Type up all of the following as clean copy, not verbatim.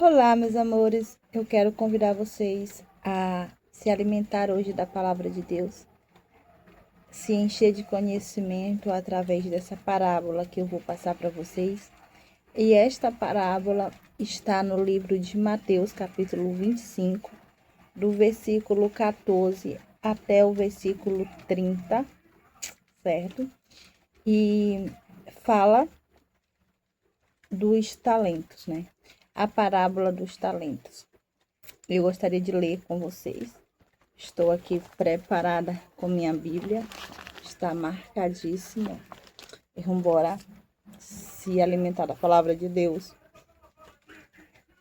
Olá, meus amores. Eu quero convidar vocês a se alimentar hoje da palavra de Deus, se encher de conhecimento através dessa parábola que eu vou passar para vocês. E esta parábola está no livro de Mateus, capítulo 25, do versículo 14 até o versículo 30, certo? E fala dos talentos, né? A parábola dos talentos. Eu gostaria de ler com vocês. Estou aqui preparada com minha Bíblia. Está marcadíssima. E vamos embora se alimentar da palavra de Deus.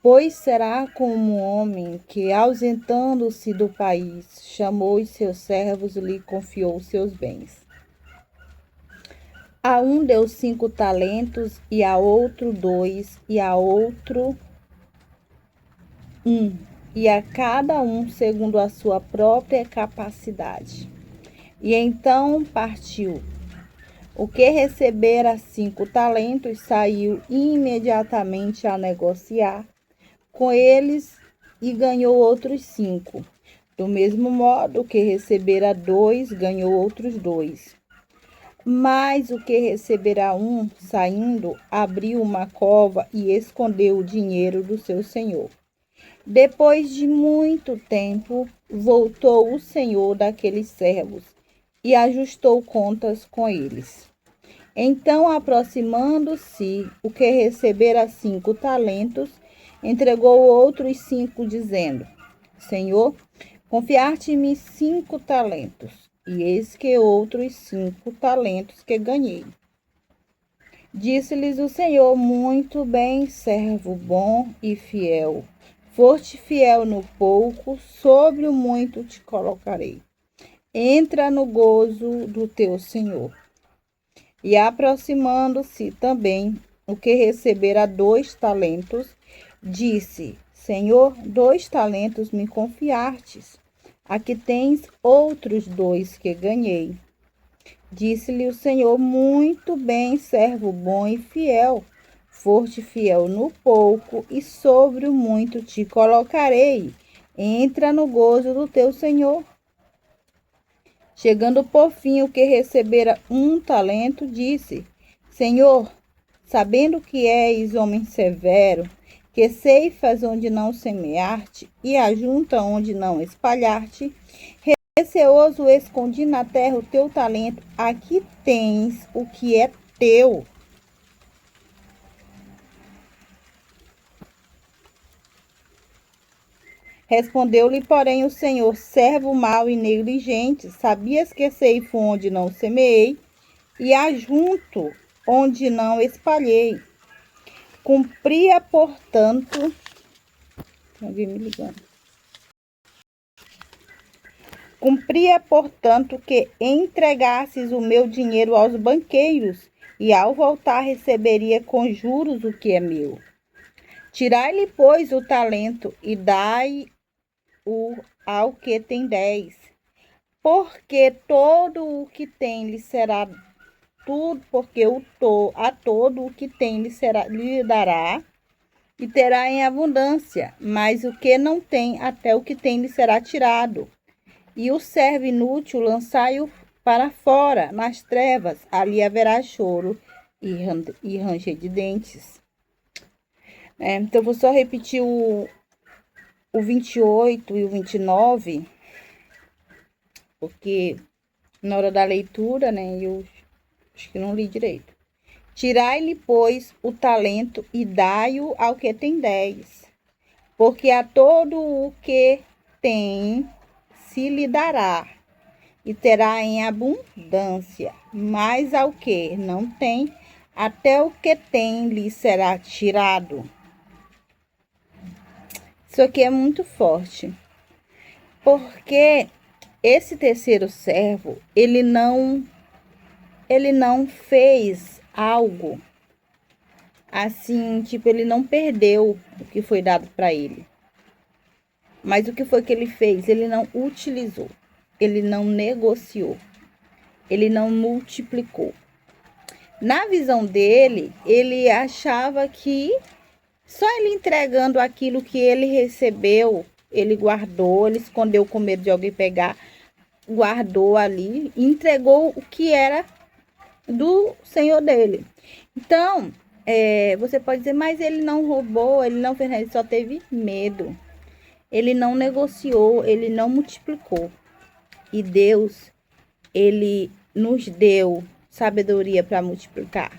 Pois será como um homem que, ausentando-se do país, chamou os seus servos e lhe confiou os seus bens. A um deu 5 talentos, e a outro 2, e a outro 1, e a cada um segundo a sua própria capacidade. E então partiu. O que recebera 5 talentos saiu imediatamente a negociar com eles e ganhou outros 5. Do mesmo modo, o que recebera 2 ganhou outros 2. Mas o que recebera 1, saindo, abriu uma cova e escondeu o dinheiro do seu senhor. Depois de muito tempo, voltou o senhor daqueles servos e ajustou contas com eles. Então, aproximando-se, o que recebera 5 talentos, entregou outros 5, dizendo: Senhor, confiaste-me 5 talentos, e eis que outros 5 talentos que ganhei. Disse-lhes o Senhor: Muito bem, servo bom e fiel. Foste fiel no pouco, sobre o muito te colocarei. Entra no gozo do teu Senhor. E aproximando-se também o que recebera 2 talentos, disse: Senhor, 2 talentos me confiastes. Aqui tens outros 2 que ganhei. Disse-lhe o Senhor: Muito bem, servo bom e fiel. Foste fiel no pouco, e sobre o muito te colocarei. Entra no gozo do teu Senhor. Chegando por fim o que recebera 1 talento, disse: Senhor, sabendo que és homem severo, que ceifas onde não semeaste e ajunta onde não espalhaste, receoso escondi na terra o teu talento, aqui tens o que é teu. Respondeu-lhe, porém, o Senhor: servo mau e negligente, sabias que ceifo onde não semeei e ajunto onde não espalhei. Cumpria, portanto, alguém me ligando. Cumpria, portanto, que entregasses o meu dinheiro aos banqueiros, e ao voltar receberia com juros o que é meu. Tirai-lhe, pois, o talento e dai-o ao que tem 10, porque todo o que tem lhe será tudo, porque a todo o que tem lhe dará e terá em abundância, mas o que não tem, até o que tem lhe será tirado. E o servo inútil lançai-o para fora, nas trevas, ali haverá choro e ranger de dentes. Então, vou só repetir o 28 e o 29, porque na hora da leitura, né, eu acho que não li direito. Tirai-lhe, pois, o talento e dai-o ao que tem 10, porque a todo o que tem se lhe dará, e terá em abundância, mas ao que não tem, até o que tem lhe será tirado. Isso aqui é muito forte, porque esse terceiro servo, ele não fez algo assim, tipo, ele não perdeu o que foi dado para ele. Mas o que foi que ele fez? Ele não utilizou, ele não negociou, ele não multiplicou. Na visão dele, ele achava que Só ele entregando aquilo que ele recebeu, ele guardou, ele escondeu com medo de alguém pegar, guardou ali, entregou o que era do Senhor dele. Então, você pode dizer, mas ele não roubou, ele não fez nada, ele só teve medo. Ele não negociou, ele não multiplicou. E Deus, ele nos deu sabedoria para multiplicar,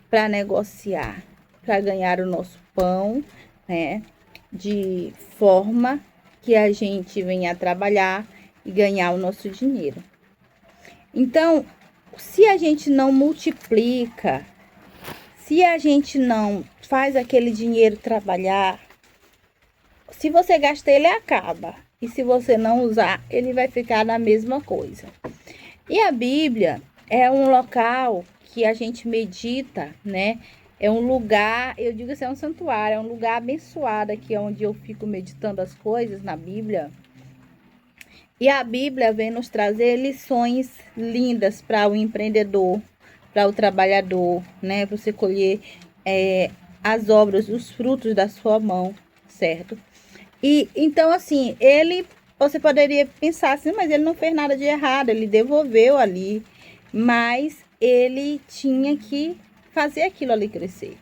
para negociar, para ganhar o nosso pão, né? De forma que a gente venha trabalhar e ganhar o nosso dinheiro. Então, se a gente não multiplica, se a gente não faz aquele dinheiro trabalhar, se você gastar, ele acaba. E se você não usar, ele vai ficar na mesma coisa. E a Bíblia é um local que a gente medita, né? É um lugar, eu digo assim, é um santuário, é um lugar abençoado aqui, onde eu fico meditando as coisas na Bíblia. E a Bíblia vem nos trazer lições lindas para o empreendedor, para o trabalhador, né? Você colher as obras, os frutos da sua mão, certo? E então, assim, você poderia pensar assim, mas ele não fez nada de errado, ele devolveu ali, mas ele tinha que fazer aquilo ali crescer.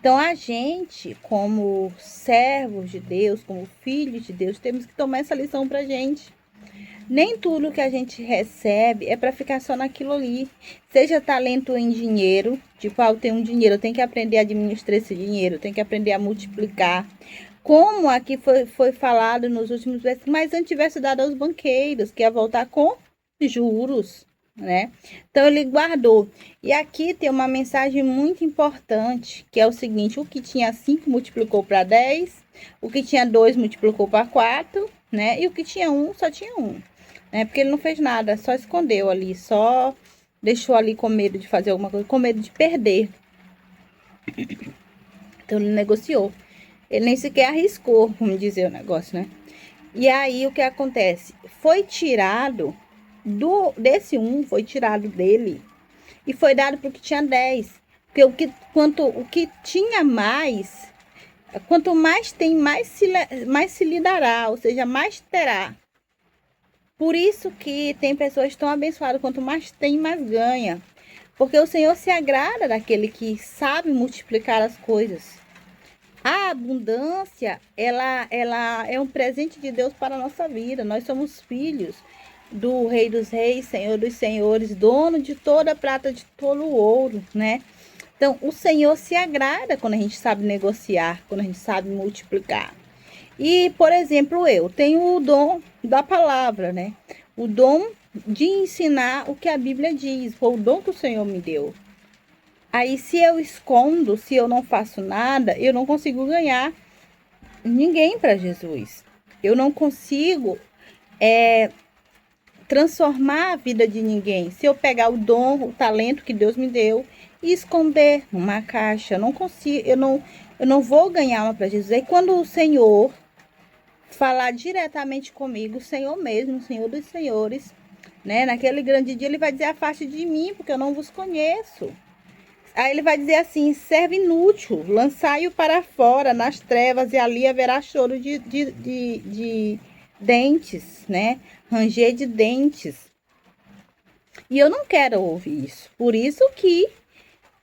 Então, a gente, como servos de Deus, como filhos de Deus, temos que tomar essa lição pra gente. Nem tudo que a gente recebe é para ficar só naquilo ali. Seja talento em dinheiro, tipo, eu tenho um dinheiro, eu tenho que aprender a administrar esse dinheiro, eu tenho que aprender a multiplicar. Como aqui foi falado nos últimos versículos, mas antes tivesse dado aos banqueiros, que ia voltar com juros, né? Então ele guardou. E aqui tem uma mensagem muito importante, que é o seguinte: o que tinha 5 multiplicou para 10, o que tinha 2 multiplicou para 4, né? E o que tinha 1 só tinha 1, né? Porque ele não fez nada, só escondeu ali, só deixou ali com medo de fazer alguma coisa, com medo de perder. Então ele negociou. Ele nem sequer arriscou, vamos dizer o negócio, né? E aí o que acontece? Foi tirado desse 1, foi tirado dele e foi dado para o que tinha 10. Porque o que tinha mais, quanto mais tem, mais se lhe dará, ou seja, mais terá. Por isso que tem pessoas tão abençoadas, quanto mais tem, mais ganha. Porque o Senhor se agrada daquele que sabe multiplicar as coisas. A abundância, ela é um presente de Deus para a nossa vida. Nós somos filhos do Rei dos Reis, Senhor dos Senhores, dono de toda a prata, de todo o ouro, né? Então, o Senhor se agrada quando a gente sabe negociar, quando a gente sabe multiplicar. E, por exemplo, eu tenho o dom da palavra, né? O dom de ensinar o que a Bíblia diz, foi o dom que o Senhor me deu. Aí, se eu escondo, se eu não faço nada, eu não consigo ganhar ninguém para Jesus. Eu não consigo transformar a vida de ninguém. Se eu pegar o dom, o talento que Deus me deu e esconder numa caixa, eu não consigo, eu não vou ganhar uma para Jesus. Aí, quando o Senhor falar diretamente comigo, o Senhor mesmo, o Senhor dos Senhores, né? Naquele grande dia, ele vai dizer: afaste de mim, porque eu não vos conheço. Aí ele vai dizer assim: serve inútil, lançai-o para fora nas trevas, e ali haverá choro de dentes, né? Ranger de dentes. E eu não quero ouvir isso. Por isso que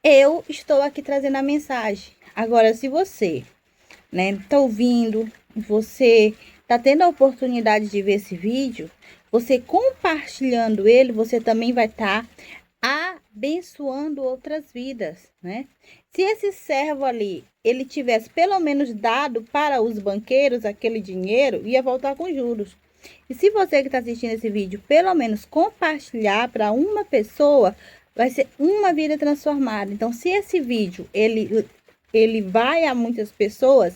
eu estou aqui trazendo a mensagem. Agora, se você, né, tá ouvindo, você tá tendo a oportunidade de ver esse vídeo, você compartilhando ele, você também vai estar abençoando outras vidas, né? Se esse servo ali, ele tivesse pelo menos dado para os banqueiros aquele dinheiro, ia voltar com juros. E se você que está assistindo esse vídeo, pelo menos compartilhar para uma pessoa, vai ser uma vida transformada. Então, se esse vídeo, ele vai a muitas pessoas,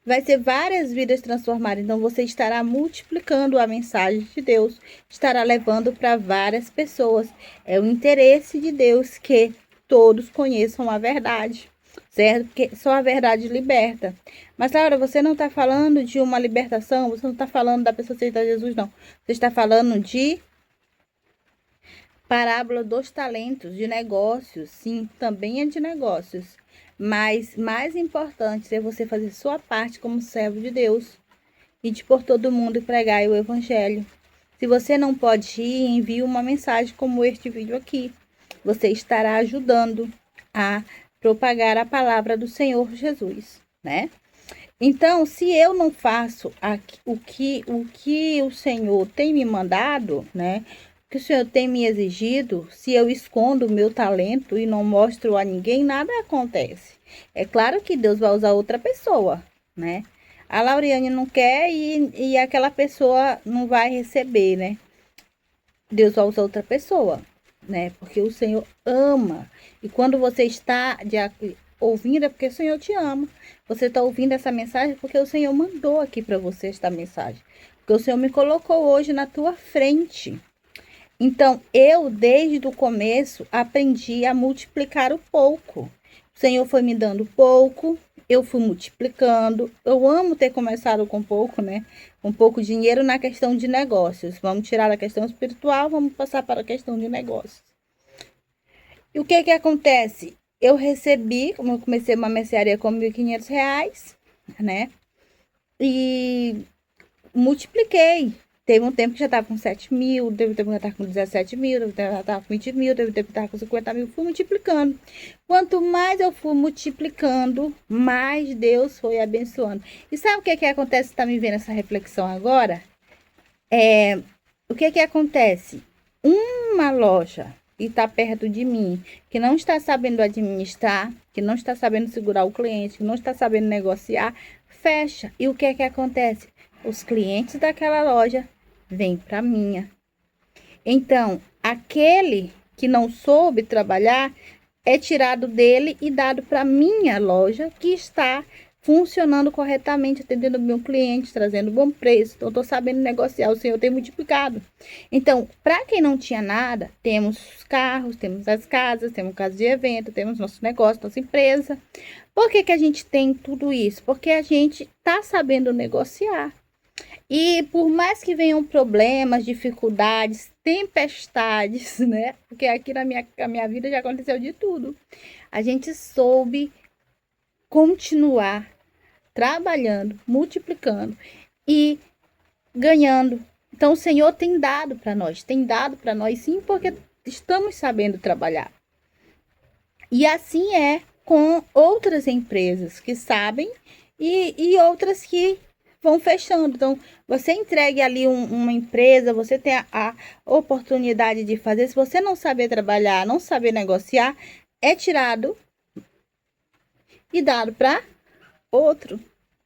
vai ser várias vidas transformadas. Então, você estará multiplicando a mensagem de Deus, estará levando para várias pessoas. É o interesse de Deus que todos conheçam a verdade, certo? Porque só a verdade liberta. Mas, Laura, você não está falando de uma libertação, você não está falando da pessoa aceitar Jesus, não. Você está falando de parábola dos talentos, de negócios. Sim, também é de negócios. Mas mais importante é você fazer sua parte como servo de Deus. Ide por todo mundo e pregai o evangelho. Se você não pode ir, envie uma mensagem como este vídeo aqui. Você estará ajudando a propagar a palavra do Senhor Jesus, né? Então, se eu não faço o que o Senhor tem me mandado, né? O que o Senhor tem me exigido, se eu escondo o meu talento e não mostro a ninguém, nada acontece. É claro que Deus vai usar outra pessoa, né? A Lauriane não quer e aquela pessoa não vai receber, né? Deus vai usar outra pessoa, né? Porque o Senhor ama. E quando você está ouvindo, é porque o Senhor te ama. Você está ouvindo essa mensagem porque o Senhor mandou aqui para você esta mensagem. Porque o Senhor me colocou hoje na tua frente. Então, eu, desde o começo, aprendi a multiplicar o pouco. O Senhor foi me dando pouco, eu fui multiplicando. Eu amo ter começado com pouco, né? Com pouco dinheiro na questão de negócios. Vamos tirar a questão espiritual, vamos passar para a questão de negócios. E o que que acontece? Eu recebi, como eu comecei uma mercearia com R$1.500, né? E multipliquei. Teve um tempo que já estava com 7 mil, teve um tempo que já estava com 17 mil, teve um tempo que já estava com 20 mil, teve um tempo que estava com 50 mil, fui multiplicando. Quanto mais eu fui multiplicando, mais Deus foi abençoando. E sabe o que que acontece? Você está me vendo essa reflexão agora? O que que acontece? Uma loja e está perto de mim, que não está sabendo administrar, que não está sabendo segurar o cliente, que não está sabendo negociar, fecha. E o que que acontece? Os clientes daquela loja vêm para minha. Então, aquele que não soube trabalhar é tirado dele e dado para minha loja, que está funcionando corretamente, atendendo meu cliente, trazendo bom preço. Então, estou sabendo negociar, o Senhor tem multiplicado. Então, para quem não tinha nada, temos os carros, temos as casas, temos casa de evento, temos nosso negócio, nossa empresa. Por que que a gente tem tudo isso? Porque a gente está sabendo negociar. E por mais que venham problemas, dificuldades, tempestades, né? Porque aqui na minha vida já aconteceu de tudo. A gente soube continuar trabalhando, multiplicando e ganhando. Então, o Senhor tem dado para nós sim, porque estamos sabendo trabalhar. E assim é com outras empresas que sabem e outras que vão fechando. Então, você entregue ali uma empresa, você tem a oportunidade de fazer. Se você não saber trabalhar, não saber negociar, é tirado e dado para outro,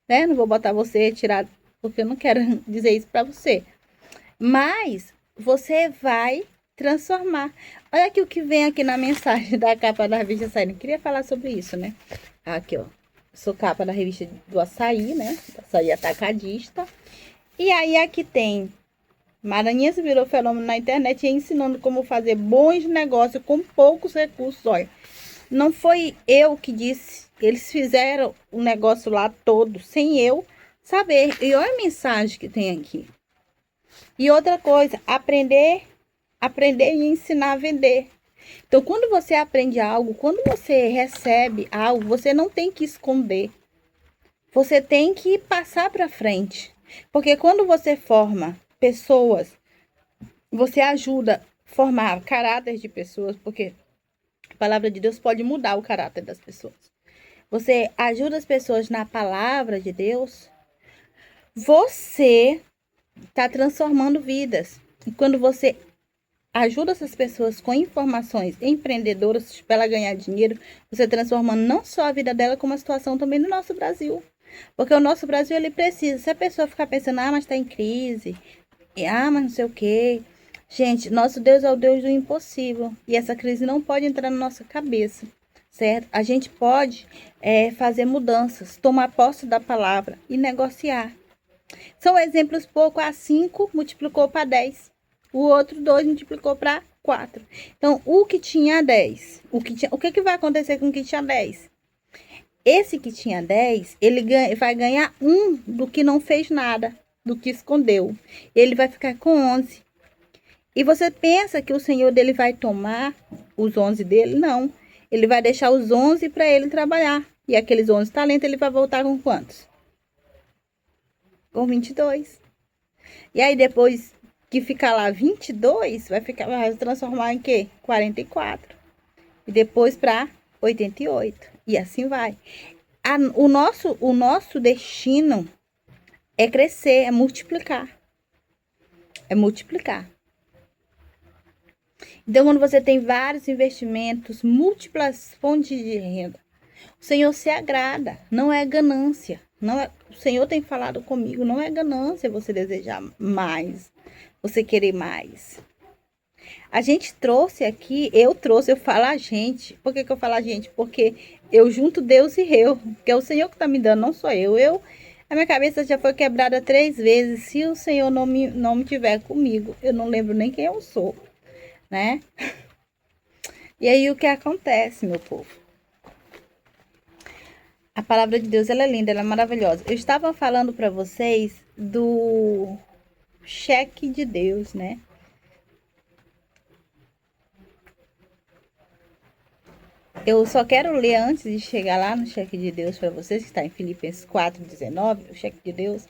né? Não vou botar você tirado, porque eu não quero dizer isso para você. Mas você vai transformar. Olha aqui o que vem aqui na mensagem da capa da revista Açaí. Eu queria falar sobre isso, né? Aqui, ó. Sou capa da revista do Açaí, né? Do Açaí Atacadista. E aí aqui tem Maranhense virou fenômeno na internet ensinando como fazer bons negócios com poucos recursos. Olha, não foi eu que disse. Eles fizeram o negócio lá todo sem eu saber. E olha a mensagem que tem aqui. E outra coisa, aprender e ensinar a vender. Então, quando você aprende algo, quando você recebe algo, você não tem que esconder. Você tem que passar para frente. Porque quando você forma pessoas, você ajuda a formar caráter de pessoas, porque a palavra de Deus pode mudar o caráter das pessoas. Você ajuda as pessoas na palavra de Deus, você está transformando vidas. E quando você ajuda essas pessoas com informações empreendedoras para ela ganhar dinheiro, você transformando não só a vida dela, como a situação também do nosso Brasil. Porque o nosso Brasil, ele precisa. Se a pessoa ficar pensando, mas está em crise, mas não sei o quê. Gente, nosso Deus é o Deus do impossível. E essa crise não pode entrar na nossa cabeça, certo? A gente pode fazer mudanças, tomar posse da palavra e negociar. São exemplos pouco. A 5 multiplicou para 10. O outro 2 multiplicou para 4. Então, o que tinha 10, o que vai acontecer com o que tinha 10? Esse que tinha 10, ele vai ganhar 1 do que não fez nada, do que escondeu. Ele vai ficar com 11. E você pensa que o Senhor dele vai tomar os 11 dele? Não. ele vai deixar os 11 para ele trabalhar. E aqueles 11 talentos, ele vai voltar com quantos? Com 22. E aí, depois que ficar lá 22, vai transformar em quê? 44. E depois para 88. E assim vai. O nosso destino é crescer, é multiplicar. É multiplicar. Então, quando você tem vários investimentos, múltiplas fontes de renda, o Senhor se agrada, não é ganância. O Senhor tem falado comigo, não é ganância você desejar mais, você querer mais. A gente trouxe aqui, eu falo a gente. Por que eu falo a gente? Porque eu junto Deus e eu, porque é o Senhor que está me dando, não sou eu. A minha cabeça já foi quebrada 3 vezes. Se o Senhor não me tiver comigo, eu não lembro nem quem eu sou, né? E aí o que acontece, meu povo? A palavra de Deus, ela é linda, ela é maravilhosa. Eu estava falando para vocês do cheque de Deus, né? Eu só quero ler antes de chegar lá no cheque de Deus para vocês, que está em Filipenses 4:19, o cheque de Deus.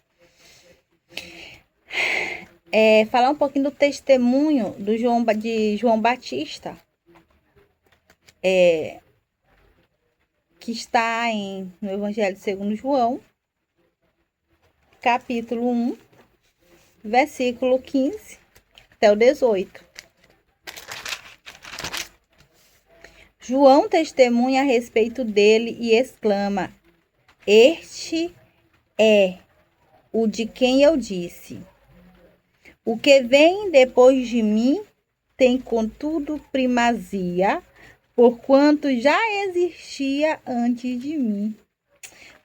Falar um pouquinho do testemunho de João Batista, que está no Evangelho segundo João, capítulo 1, versículo 15 até o 18. João testemunha a respeito dele e exclama: Este é o de quem eu disse: o que vem depois de mim tem, contudo, primazia, porquanto já existia antes de mim.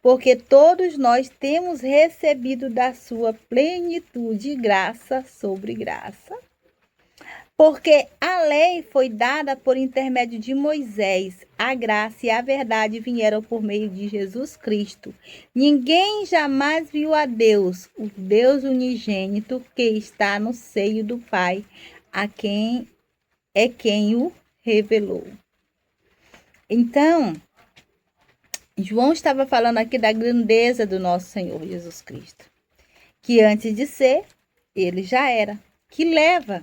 Porque todos nós temos recebido da sua plenitude graça sobre graça. Porque a lei foi dada por intermédio de Moisés, a graça e a verdade vieram por meio de Jesus Cristo. Ninguém jamais viu a Deus, o Deus unigênito que está no seio do Pai, a quem o revelou. Então, João estava falando aqui da grandeza do nosso Senhor Jesus Cristo, que antes de ser, ele já era, que leva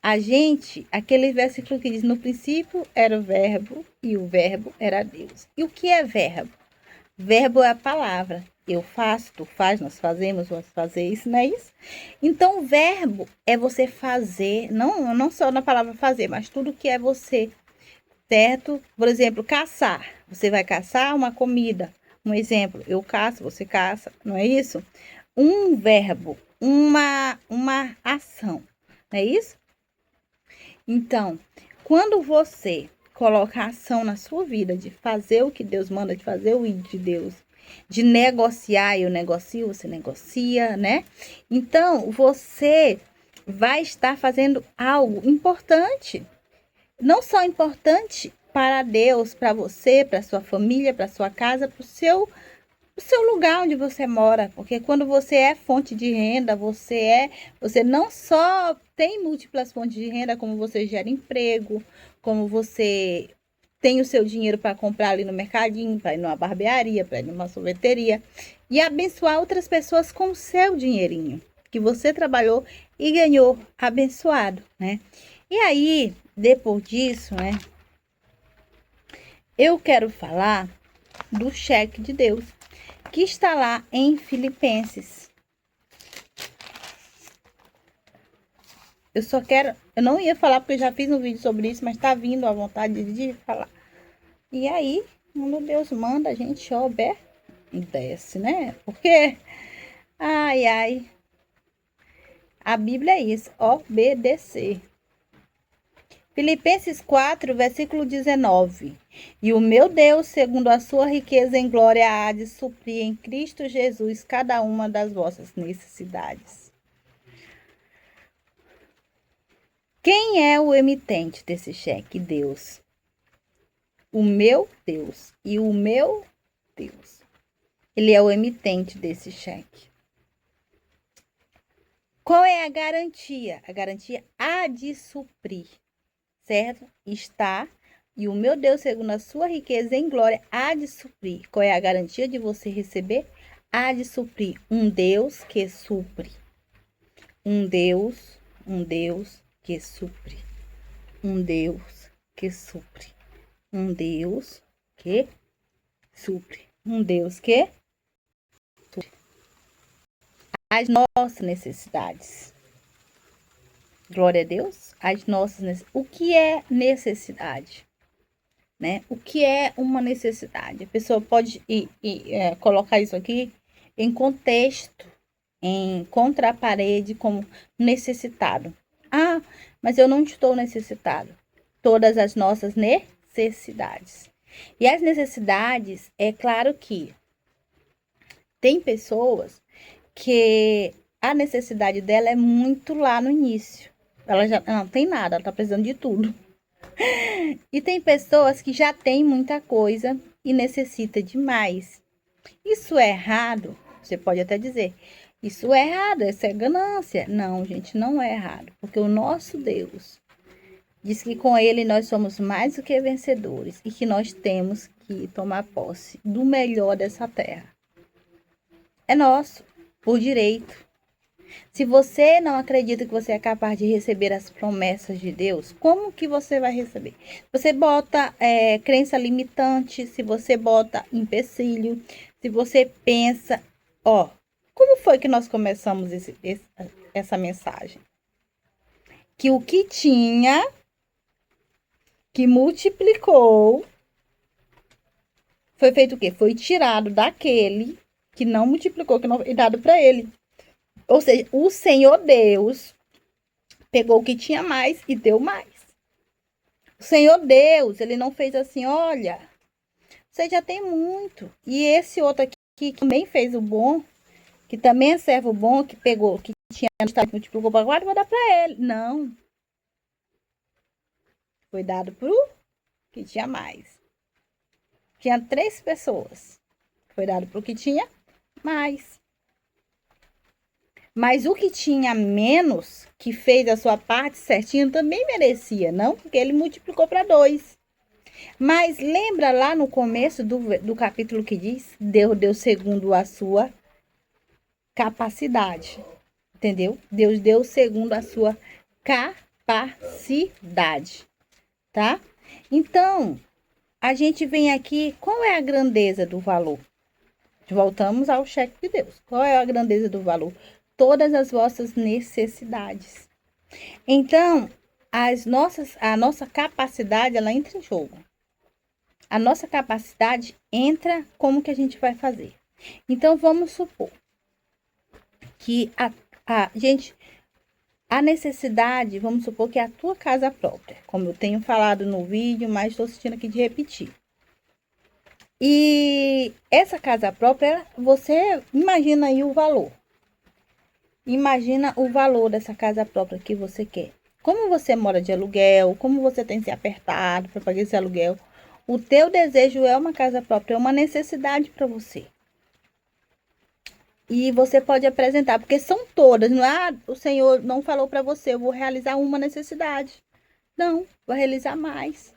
a gente, aquele versículo que diz: no princípio era o verbo e o verbo era Deus. E o que é verbo? Verbo é a palavra. Eu faço, tu faz, nós fazemos, vamos fazer isso, não é isso? Então, verbo é você fazer, não só na palavra fazer, mas tudo que é você, certo? Por exemplo, caçar. Você vai caçar uma comida. Um exemplo, eu caço, você caça, não é isso? Um verbo, uma ação, não é isso? Então, quando você coloca ação na sua vida de fazer o que Deus manda de fazer, o de Deus, de negociar, eu negocio, você negocia, né? Então, você vai estar fazendo algo importante. Não só importante para Deus, para você, para sua família, para sua casa, para o seu lugar onde você mora, porque quando você é fonte de renda, você não só tem múltiplas fontes de renda, como você gera emprego, como você tem o seu dinheiro para comprar ali no mercadinho, para ir numa barbearia, para ir numa sorveteria e abençoar outras pessoas com o seu dinheirinho que você trabalhou e ganhou abençoado, né? E aí, depois disso, né, eu quero falar do cheque de Deus, que está lá em Filipenses. Eu não ia falar porque eu já fiz um vídeo sobre isso, mas tá vindo a vontade de falar. E aí, quando Deus manda, a gente obedece, né? Porque, ai, a Bíblia é isso, obedecer. Filipenses 4, versículo 19. E o meu Deus, segundo a sua riqueza em glória, há de suprir em Cristo Jesus cada uma das vossas necessidades. Quem é o emitente desse cheque? Deus. O meu Deus. E o meu Deus. Ele é o emitente desse cheque. Qual é a garantia? A garantia há de suprir, certo? Está E o meu Deus, segundo a sua riqueza em glória, há de suprir. Qual é a garantia de você receber? Há de suprir. Um Deus que supre. Um Deus que supre. Um Deus que supre. Um Deus que supre. Um Deus que supre as nossas necessidades. Glória a Deus. As nossas necessidades. O que é necessidade? Né? O que é uma necessidade? A pessoa pode colocar isso aqui em contexto, em contra a parede, como necessitado. Ah, mas eu não estou necessitado. Todas as nossas necessidades. E as necessidades, é claro que tem pessoas que a necessidade dela é muito lá no início. Ela já não tem nada, ela tá precisando de tudo. E tem pessoas que já têm muita coisa e necessita de mais. Isso é errado? Você pode até dizer, isso é errado, isso é ganância. Não, gente, não é errado. Porque o nosso Deus diz que com ele nós somos mais do que vencedores e que nós temos que tomar posse do melhor dessa terra. É nosso, por direito. Se você não acredita que você é capaz de receber as promessas de Deus, como que você vai receber? Você bota crença limitante, se você bota empecilho, se você pensa... Ó, como foi que nós começamos essa mensagem? Que o que tinha, que multiplicou, foi feito o quê? Foi tirado daquele que não multiplicou, que não foi dado para ele. Ou seja, o Senhor Deus pegou o que tinha mais e deu mais. O Senhor Deus, ele não fez assim, olha, você já tem muito. E esse outro aqui, que também fez o bom, que também é servo bom, que pegou o que tinha, multiplicou para 4, vou dar para ele. Não. Foi dado para o que tinha mais. Tinha 3 pessoas. Foi dado para o que tinha mais. Mas o que tinha menos, que fez a sua parte certinho, também merecia, não? Porque ele multiplicou para 2. Mas lembra lá no começo do capítulo que diz, Deus deu segundo a sua capacidade. Entendeu? Deus deu segundo a sua capacidade. Tá? Então, a gente vem aqui, qual é a grandeza do valor? Voltamos ao cheque de Deus. Qual é a grandeza do valor? Todas as vossas necessidades. Então, a nossa capacidade, ela entra em jogo. A nossa capacidade entra, como que a gente vai fazer? Então, vamos supor que a necessidade, vamos supor que é a tua casa própria, como eu tenho falado no vídeo, mas estou assistindo aqui de repetir. E essa casa própria, você imagina aí o valor. Imagina o valor dessa casa própria que você quer. Como você mora de aluguel, como você tem se apertado para pagar esse aluguel, o teu desejo é uma casa própria, é uma necessidade para você. E você pode apresentar, porque são todas, não é? O Senhor não falou para você, eu vou realizar uma necessidade. Não, vou realizar mais.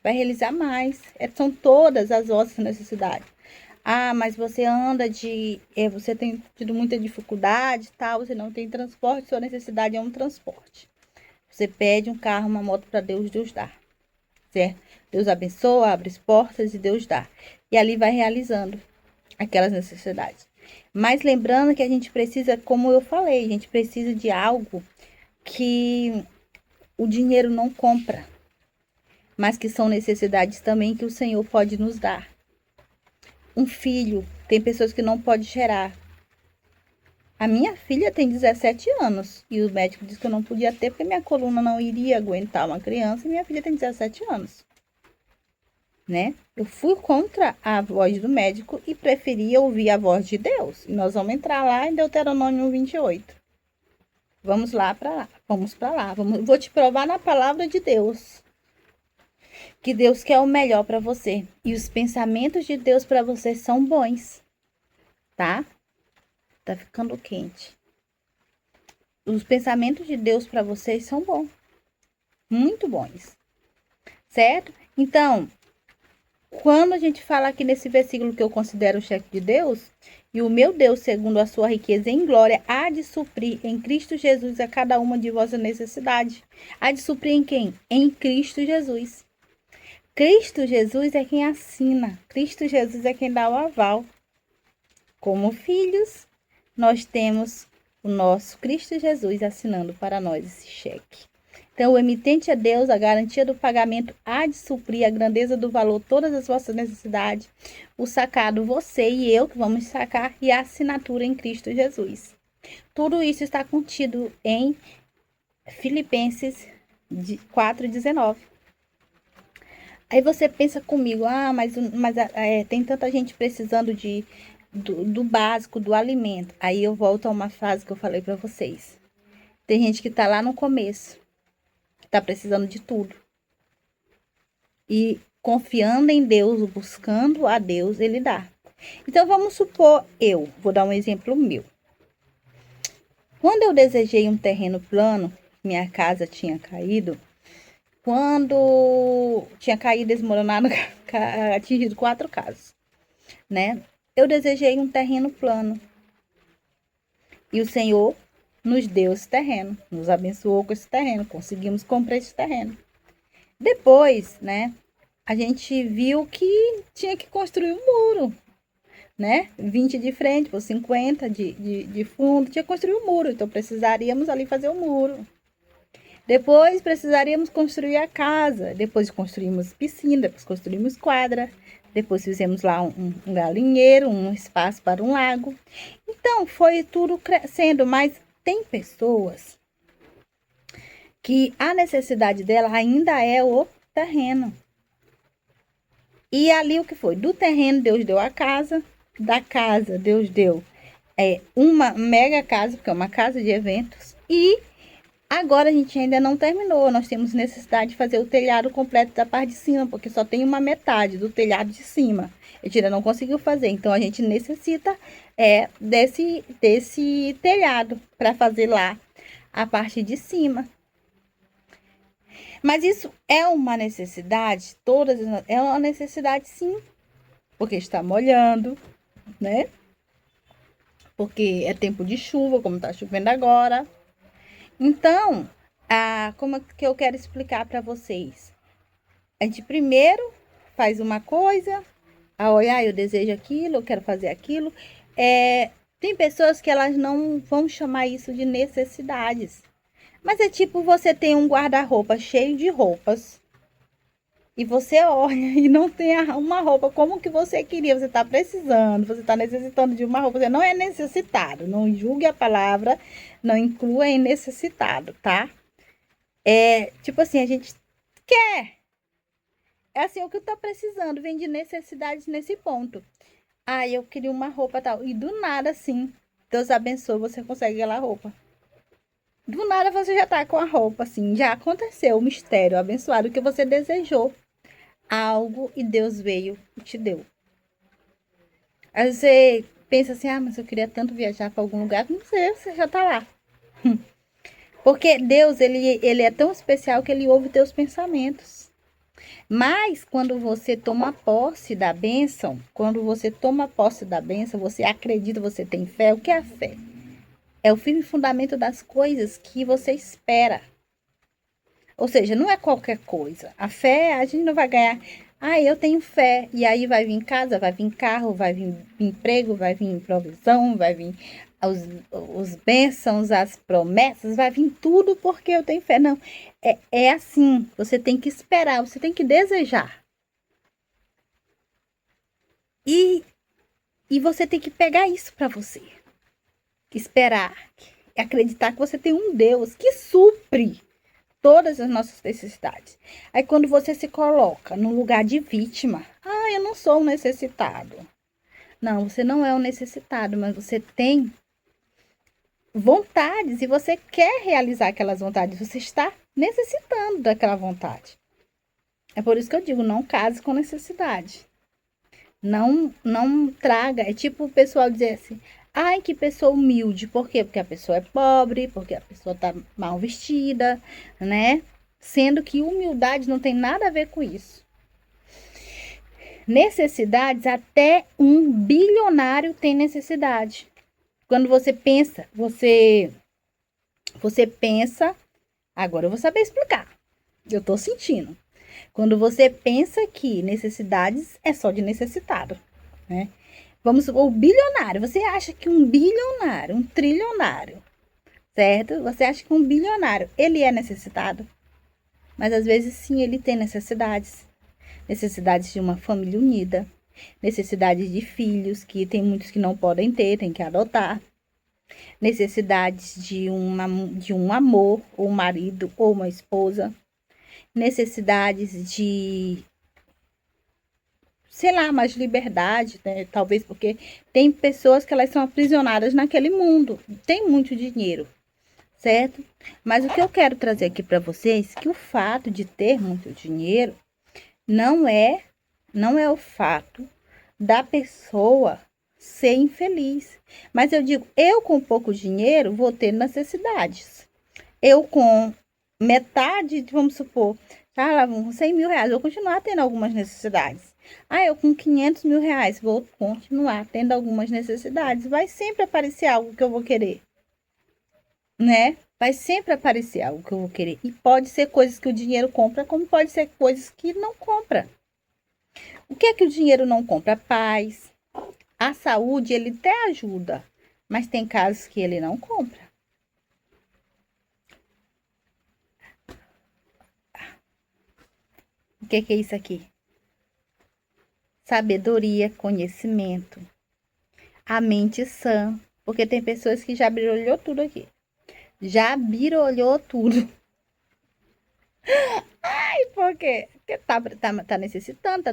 Vai realizar mais. São todas as vossas necessidades. Ah, mas você anda você tem tido muita dificuldade, tal, você não tem transporte, sua necessidade é um transporte. Você pede um carro, uma moto para Deus, Deus dá. Certo? Deus abençoa, abre as portas e Deus dá. E ali vai realizando aquelas necessidades. Mas lembrando que a gente precisa, como eu falei, a gente precisa de algo que o dinheiro não compra, mas que são necessidades também que o Senhor pode nos dar. Um filho, tem pessoas que não podem gerar. A minha filha tem 17 anos e o médico disse que eu não podia ter porque minha coluna não iria aguentar uma criança e minha filha tem 17 anos. Né? Eu fui contra a voz do médico e preferia ouvir a voz de Deus. E nós vamos entrar lá em Deuteronômio 28. Vamos lá para lá. Vamos para lá. Vou te provar na palavra de Deus. Que Deus quer o melhor para você. E os pensamentos de Deus para você são bons. Tá? Tá ficando quente. Os pensamentos de Deus para vocês são bons. Muito bons. certo? Então, quando a gente fala aqui nesse versículo que eu considero o chefe de Deus, e o meu Deus, segundo a sua riqueza em glória, há de suprir em Cristo Jesus a cada uma de vossa necessidade. Há de suprir em quem? Em Cristo Jesus. Cristo Jesus é quem assina. Cristo Jesus é quem dá o aval. Como filhos, nós temos o nosso Cristo Jesus assinando para nós esse cheque. Então, o emitente é Deus, a garantia do pagamento há de suprir a grandeza do valor, todas as vossas necessidades. O sacado, você e eu que vamos sacar, e a assinatura em Cristo Jesus. Tudo isso está contido em Filipenses 4,19. Aí você pensa comigo, mas tem tanta gente precisando do básico, do alimento. Aí eu volto a uma frase que eu falei para vocês. Tem gente que está lá no começo, está precisando de tudo. E confiando em Deus, buscando a Deus, Ele dá. Então, vamos supor vou dar um exemplo meu. Quando eu desejei um terreno plano, minha casa tinha caído, quando tinha caído, desmoronado, atingido 4 casas, né? Eu desejei um terreno plano. E o Senhor nos deu esse terreno, nos abençoou com esse terreno, conseguimos comprar esse terreno. Depois, né, a gente viu que tinha que construir um muro, né? 20 de frente por 50 de fundo, tinha que construir um muro, então precisaríamos ali fazer um muro. Depois precisaríamos construir a casa, depois construímos piscina, depois construímos quadra, depois fizemos lá um galinheiro, um espaço para um lago. Então, foi tudo crescendo, mas tem pessoas que a necessidade dela ainda é o terreno. E ali o que foi? Do terreno, Deus deu a casa, da casa, Deus deu uma mega casa, porque é uma casa de eventos, e agora a gente ainda não terminou, nós temos necessidade de fazer o telhado completo da parte de cima, porque só tem uma metade do telhado de cima. A gente ainda não conseguiu fazer, então a gente necessita desse telhado para fazer lá a parte de cima. Mas isso é uma necessidade, é uma necessidade sim, porque está molhando, né? Porque é tempo de chuva, como está chovendo agora. Então, como é que eu quero explicar para vocês? A gente primeiro faz uma coisa, olha, eu desejo aquilo, eu quero fazer aquilo. Tem pessoas que elas não vão chamar isso de necessidades. Mas é tipo, você tem um guarda-roupa cheio de roupas e você olha e não tem uma roupa como que você queria, você está precisando, você está necessitando de uma roupa, você não é necessitado, não julgue a palavra, não inclua em necessitado, tá? Tipo assim, a gente quer, é assim, o que eu tô precisando, vem de necessidades nesse ponto. Eu queria uma roupa tal, e do nada, assim, Deus abençoe, você consegue aquela roupa. Do nada você já tá com a roupa, assim, já aconteceu o mistério abençoado que você desejou algo e Deus veio e te deu. Aí você pensa assim, mas eu queria tanto viajar para algum lugar, não sei, você já tá lá. Porque Deus, ele é tão especial que ele ouve teus pensamentos. Mas quando você toma posse da bênção, você acredita, você tem fé. O que é a fé? É o firme fundamento das coisas que você espera. Ou seja, não é qualquer coisa. A fé, a gente não vai ganhar. Eu tenho fé. E aí vai vir casa, vai vir carro, vai vir emprego, vai vir provisão, vai vir os bênçãos, as promessas, vai vir tudo porque eu tenho fé. Não, é assim. Você tem que esperar, você tem que desejar. E você tem que pegar isso para você. Esperar, acreditar que você tem um Deus que supre todas as nossas necessidades. Aí quando você se coloca no lugar de vítima, eu não sou um necessitado. Não, você não é um necessitado, mas você tem vontades e você quer realizar aquelas vontades, você está necessitando daquela vontade. É por isso que eu digo, não case com necessidade. Não traga, é tipo o pessoal dizer assim, que pessoa humilde. Por quê? Porque a pessoa é pobre, porque a pessoa tá mal vestida, né? sendo que humildade não tem nada a ver com isso. Necessidades, até um bilionário tem necessidade. Quando você pensa, você pensa, agora eu vou saber explicar. Eu tô sentindo. Quando você pensa que necessidades é só de necessitado, né? Vamos supor, o bilionário. Você acha que um bilionário, um trilionário, certo? Você acha que um bilionário, ele é necessitado? Mas às vezes sim, ele tem necessidades. Necessidades de uma família unida. Necessidades de filhos, que tem muitos que não podem ter, tem que adotar. Necessidades de um amor, ou um marido, ou uma esposa. Necessidades de, sei lá, mais liberdade, né? Talvez porque tem pessoas que elas são aprisionadas naquele mundo. Tem muito dinheiro, certo? Mas o que eu quero trazer aqui para vocês é que o fato de ter muito dinheiro não é o fato da pessoa ser infeliz. Mas eu digo, eu com pouco dinheiro vou ter necessidades. Eu com metade, vamos supor, tá, 100 mil reais, vou continuar tendo algumas necessidades. Eu com 500 mil reais vou continuar tendo algumas necessidades. Vai sempre aparecer algo que eu vou querer, né? Vai sempre aparecer algo que eu vou querer. E pode ser coisas que o dinheiro compra, como pode ser coisas que não compra. O que é que o dinheiro não compra? Paz. A saúde, ele até ajuda, mas tem casos que ele não compra. O que é isso aqui? Sabedoria, conhecimento. A mente sã. Porque tem pessoas que já birolhou tudo aqui. Já birolhou tudo. Ai, por quê? Porque tá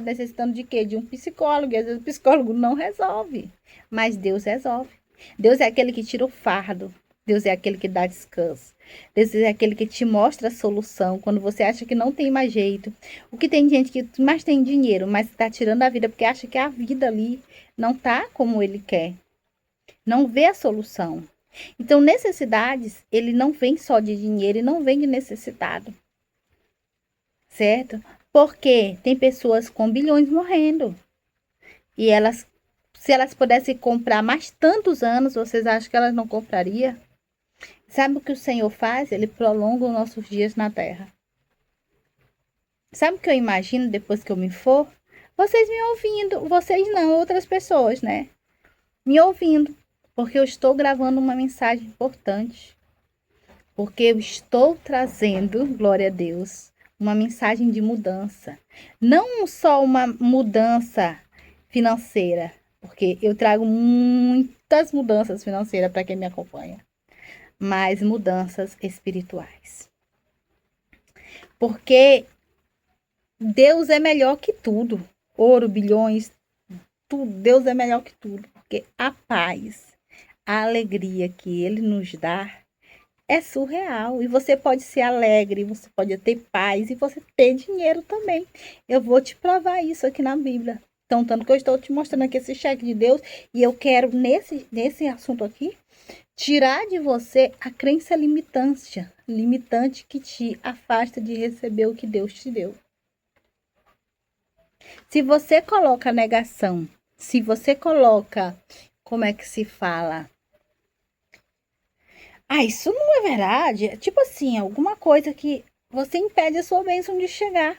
necessitando de quê? De um psicólogo. E às vezes o psicólogo não resolve. Mas Deus resolve. Deus é aquele que tira o fardo. Deus é aquele que dá descanso. Deus é aquele que te mostra a solução quando você acha que não tem mais jeito. O que tem gente que mais tem dinheiro, mas está tirando a vida porque acha que a vida ali não tá como ele quer. Não vê a solução. Então, necessidades, ele não vem só de dinheiro e não vem de necessitado. Certo? Porque tem pessoas com bilhões morrendo. E elas, se elas pudessem comprar mais tantos anos, vocês acham que elas não comprariam? Sabe o que o Senhor faz? Ele prolonga os nossos dias na terra. Sabe o que eu imagino depois que eu me for? Vocês me ouvindo, vocês não, outras pessoas, né? Me ouvindo, porque eu estou gravando uma mensagem importante. Porque eu estou trazendo, glória a Deus, uma mensagem de mudança. Não só uma mudança financeira, porque eu trago muitas mudanças financeiras para quem me acompanha, mas mudanças espirituais. Porque Deus é melhor que tudo. Ouro, bilhões, tudo. Deus é melhor que tudo. Porque a paz, a alegria que Ele nos dá é surreal. E você pode ser alegre, você pode ter paz e você ter dinheiro também. Eu vou te provar isso aqui na Bíblia. Então, tanto que eu estou te mostrando aqui esse cheque de Deus. E eu quero, nesse assunto aqui, tirar de você a crença limitante que te afasta de receber o que Deus te deu. Se você coloca negação, se você coloca, como é que se fala? Isso não é verdade. É tipo assim, alguma coisa que você impede a sua bênção de chegar.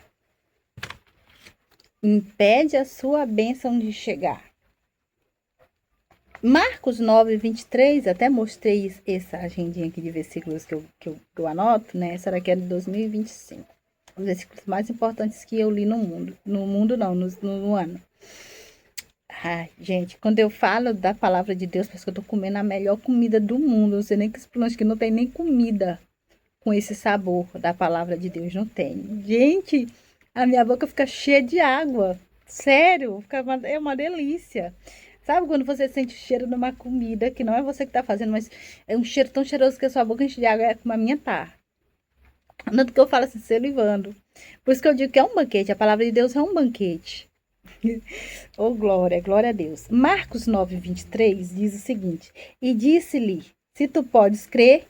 Impede a sua bênção de chegar. Marcos 9, 23, até mostrei essa agendinha aqui de versículos que eu anoto, né? Essa daqui é de 2025. Os versículos mais importantes que eu li no mundo. No mundo não, no ano. Gente, quando eu falo da palavra de Deus, parece que eu tô comendo a melhor comida do mundo. Eu sei nem que acho que não tem nem comida com esse sabor da palavra de Deus. Não tem. Gente, a minha boca fica cheia de água. Sério, é uma delícia. Sabe quando você sente o cheiro de uma comida, que não é você que tá fazendo, mas é um cheiro tão cheiroso que a sua boca enche de água, é como a minha tá. Tanto que eu falo assim, salivando. Por isso que eu digo que é um banquete, a palavra de Deus é um banquete. Oh, glória a Deus. Marcos 9, 23 diz o seguinte: E disse-lhe, se tu podes crer,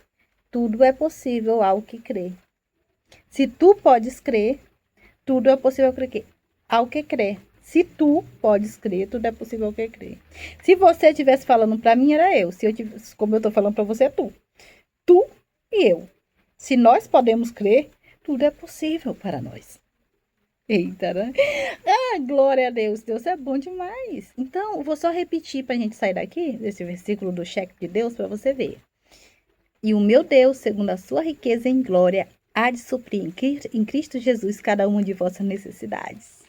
tudo é possível ao que crê. Se tu podes crer, tudo é possível ao que crer. Se tu podes crer, tudo é possível ao que crer. Se você estivesse falando para mim, era eu. Se eu tivesse, como eu estou falando para você, é tu. Tu e eu. Se nós podemos crer, tudo é possível para nós. Eita, né? Ah, glória a Deus. Deus é bom demais. Então, vou só repetir para a gente sair daqui, desse versículo do cheque de Deus, para você ver. E o meu Deus, segundo a sua riqueza em glória, há de suprir em Cristo Jesus cada uma de vossas necessidades.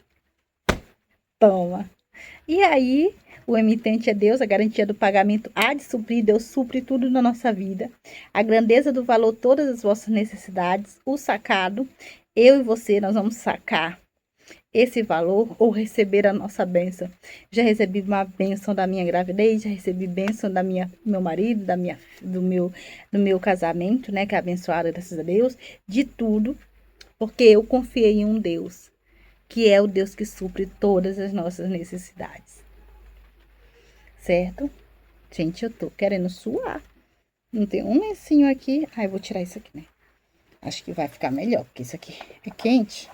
Toma. E aí, o emitente é Deus, a garantia do pagamento há de suprir, Deus supre tudo na nossa vida. A grandeza do valor, todas as vossas necessidades, o sacado, eu e você, nós vamos sacar esse valor ou receber a nossa bênção. Já recebi uma bênção da minha gravidez, já recebi bênção do meu marido, do meu casamento, né, que é abençoado, graças a Deus, de tudo, porque eu confiei em um Deus, que é o Deus que supre todas as nossas necessidades. Certo? Gente, eu tô querendo suar. Não tem um lencinho aqui. Ai, eu vou tirar isso aqui, né? Acho que vai ficar melhor, porque isso aqui é quente.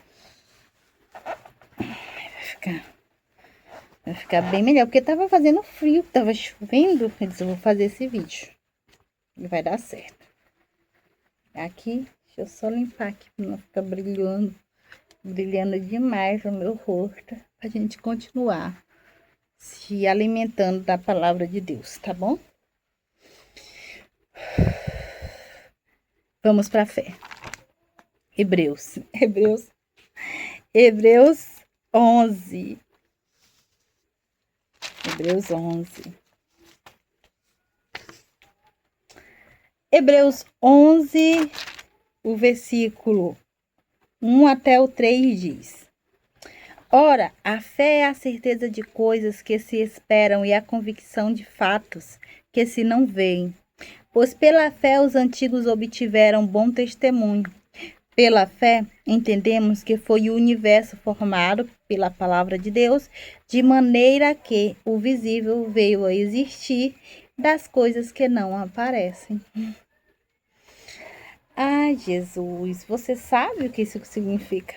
Vai ficar bem melhor, porque tava fazendo frio, tava chovendo. Eu disse, eu vou fazer esse vídeo. E vai dar certo. Aqui, deixa eu só limpar aqui, pra não ficar brilhando demais no meu rosto. Pra gente continuar se alimentando da palavra de Deus, tá bom? Vamos pra fé. Hebreus 11. Hebreus 11. Hebreus 11, o versículo 1 até o 3 diz: Ora, a fé é a certeza de coisas que se esperam e a convicção de fatos que se não veem. Pois pela fé os antigos obtiveram bom testemunho. Pela fé, entendemos que foi o universo formado pela palavra de Deus, de maneira que o visível veio a existir das coisas que não aparecem. Ai, Jesus, você sabe o que isso significa?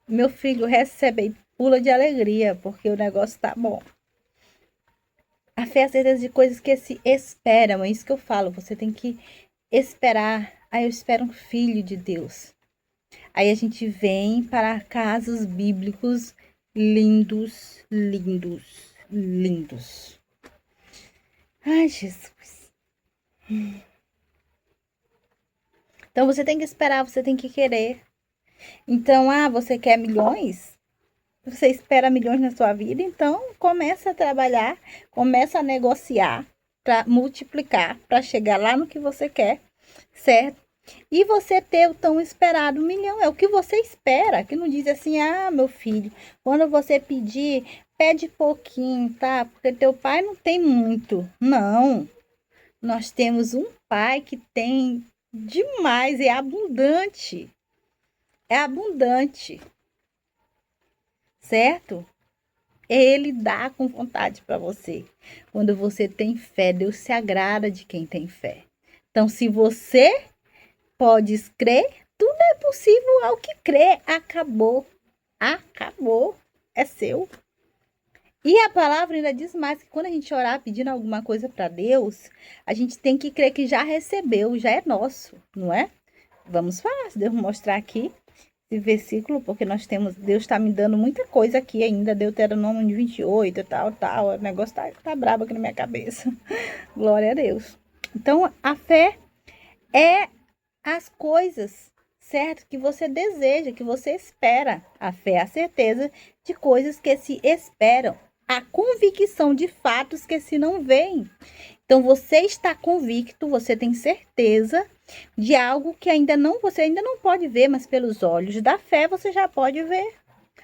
Meu filho recebe e pula de alegria, porque o negócio tá bom. A fé é a certeza de coisas que se esperam, é isso que eu falo, você tem que esperar. Aí eu espero um filho de Deus. Aí a gente vem para casos bíblicos lindos, lindos, lindos. Ai, Jesus. Então você tem que esperar, você tem que querer. Então, você quer milhões? Você espera milhões na sua vida? Então, começa a trabalhar, começa a negociar para multiplicar, para chegar lá no que você quer, certo? E você ter o tão esperado 1 milhão, é o que você espera, que não diz assim, meu filho, quando você pedir, pede pouquinho, tá? Porque teu pai não tem muito. Não, nós temos um pai que tem demais, é abundante. É abundante, certo? Ele dá com vontade para você. Quando você tem fé, Deus se agrada de quem tem fé. Então, se você pode crer, tudo é possível ao que crê. Acabou. Acabou. É seu. E a palavra ainda diz mais que quando a gente orar pedindo alguma coisa para Deus, a gente tem que crer que já recebeu, já é nosso, não é? Vamos falar, se Deus mostrar aqui esse versículo, porque nós temos, Deus está me dando muita coisa aqui ainda, Deuteronômio 28 e tal, o negócio tá brabo aqui na minha cabeça. Glória a Deus. Então, a fé é as coisas, certo? Que você deseja, que você espera. A fé é a certeza de coisas que se esperam. A convicção de fatos que se não veem. Então, você está convicto, você tem certeza de algo que você ainda não pode ver, mas pelos olhos da fé você já pode ver.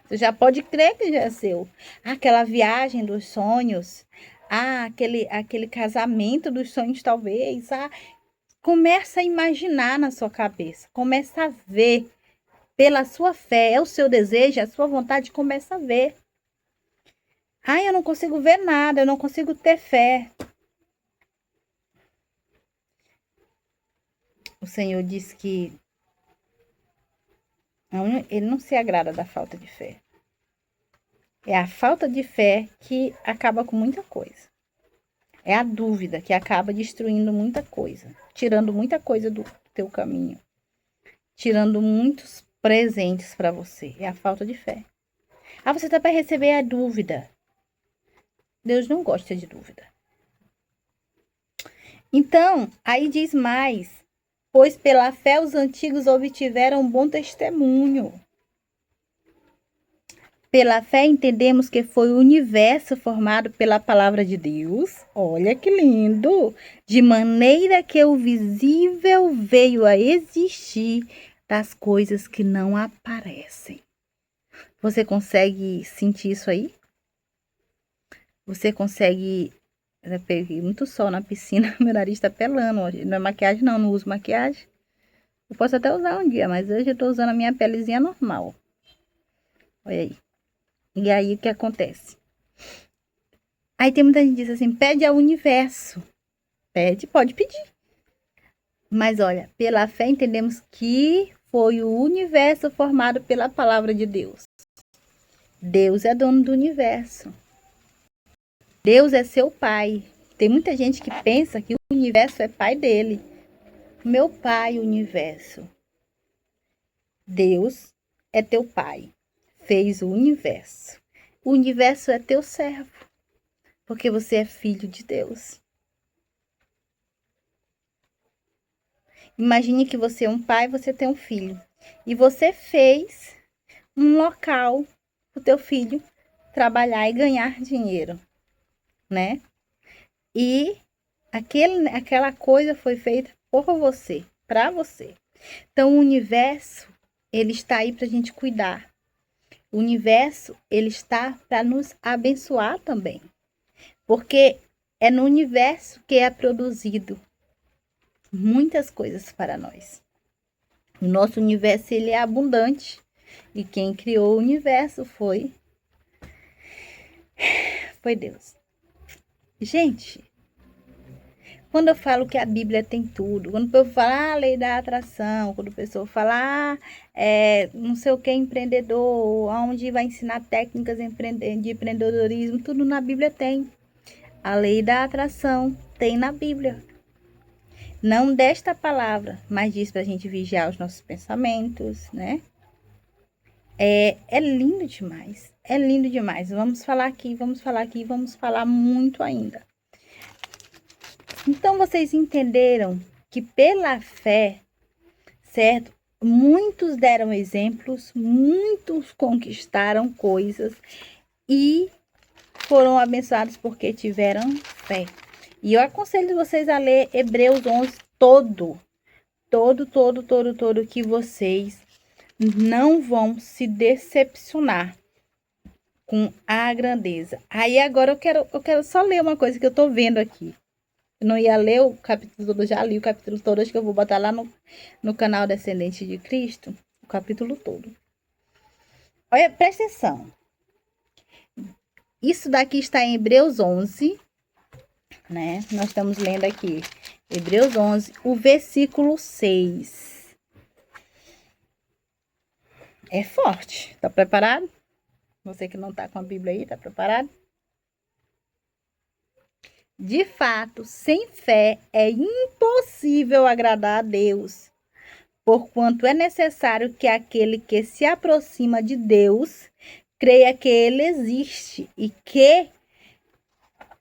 Você já pode crer que já é seu. Aquela viagem dos sonhos, aquele casamento dos sonhos talvez, começa a imaginar na sua cabeça, começa a ver pela sua fé, é o seu desejo, a sua vontade, começa a ver. Eu não consigo ver nada, eu não consigo ter fé. O Senhor diz que Ele não se agrada da falta de fé. É a falta de fé que acaba com muita coisa. É a dúvida que acaba destruindo muita coisa, tirando muita coisa do teu caminho, tirando muitos presentes para você. É a falta de fé. Ah, você está para receber a dúvida. Deus não gosta de dúvida. Então, aí diz mais: pois pela fé os antigos obtiveram um bom testemunho. Pela fé entendemos que foi o universo formado pela palavra de Deus. Olha que lindo! De maneira que o visível veio a existir das coisas que não aparecem. Você consegue sentir isso aí? Você consegue... Eu peguei muito sol na piscina, meu nariz está pelando hoje. Não é maquiagem não, não uso maquiagem. Eu posso até usar um dia, mas hoje eu tô usando a minha pelezinha normal. Olha aí. E aí o que acontece? Aí tem muita gente que diz assim, pede ao universo. Pede, pode pedir. Mas olha, pela fé entendemos que foi o universo formado pela palavra de Deus. Deus é dono do universo. Deus é seu pai. Tem muita gente que pensa que o universo é pai dele. Meu pai, universo. Deus é teu pai. Fez o universo. O universo é teu servo. Porque você é filho de Deus. Imagine que você é um pai, você tem um filho. E você fez um local para o teu filho trabalhar e ganhar dinheiro, né? E aquela coisa foi feita por você, para você. Então, o universo, ele está aí para a gente cuidar. O universo, ele está para nos abençoar também. Porque é no universo que é produzido muitas coisas para nós. O nosso universo, ele é abundante. E quem criou o universo foi Deus. Gente, quando eu falo que a Bíblia tem tudo, quando o povo fala a lei da atração, quando o pessoal fala não sei o que, empreendedor, onde vai ensinar técnicas de empreendedorismo, tudo na Bíblia tem. A lei da atração tem na Bíblia. Não desta palavra, mas diz pra gente vigiar os nossos pensamentos, né? É lindo demais. É lindo demais. Vamos falar aqui, vamos falar muito ainda. Então, vocês entenderam que pela fé, certo? Muitos deram exemplos, muitos conquistaram coisas e foram abençoados porque tiveram fé. E eu aconselho vocês a ler Hebreus 11 todo, que vocês não vão se decepcionar com a grandeza. Aí agora eu quero só ler uma coisa que eu tô vendo aqui. Eu não ia ler o capítulo todo, já li o capítulo todo, acho que eu vou botar lá no canal Descendente de Cristo, o capítulo todo. Olha, presta atenção. Isso daqui está em Hebreus 11, né? Nós estamos lendo aqui Hebreus 11, o versículo 6. É forte. Tá preparado? Você que não tá com a Bíblia aí, tá preparado? De fato, sem fé é impossível agradar a Deus, porquanto é necessário que aquele que se aproxima de Deus creia que ele existe e que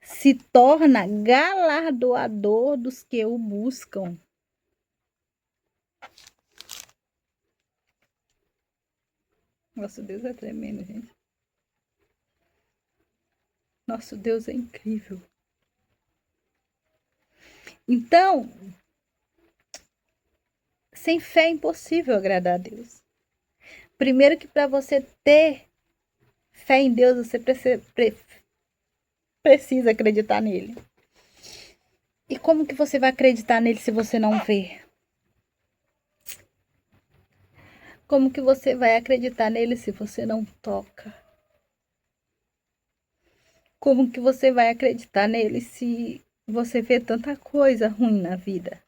se torna galardoador dos que o buscam. Nosso Deus é tremendo, gente. Nosso Deus é incrível. Então, sem fé é impossível agradar a Deus. Primeiro que para você ter fé em Deus, você precisa acreditar nele. E como que você vai acreditar nele se você não vê? Como que você vai acreditar nele se você não toca? Como que você vai acreditar nele se você vê tanta coisa ruim na vida?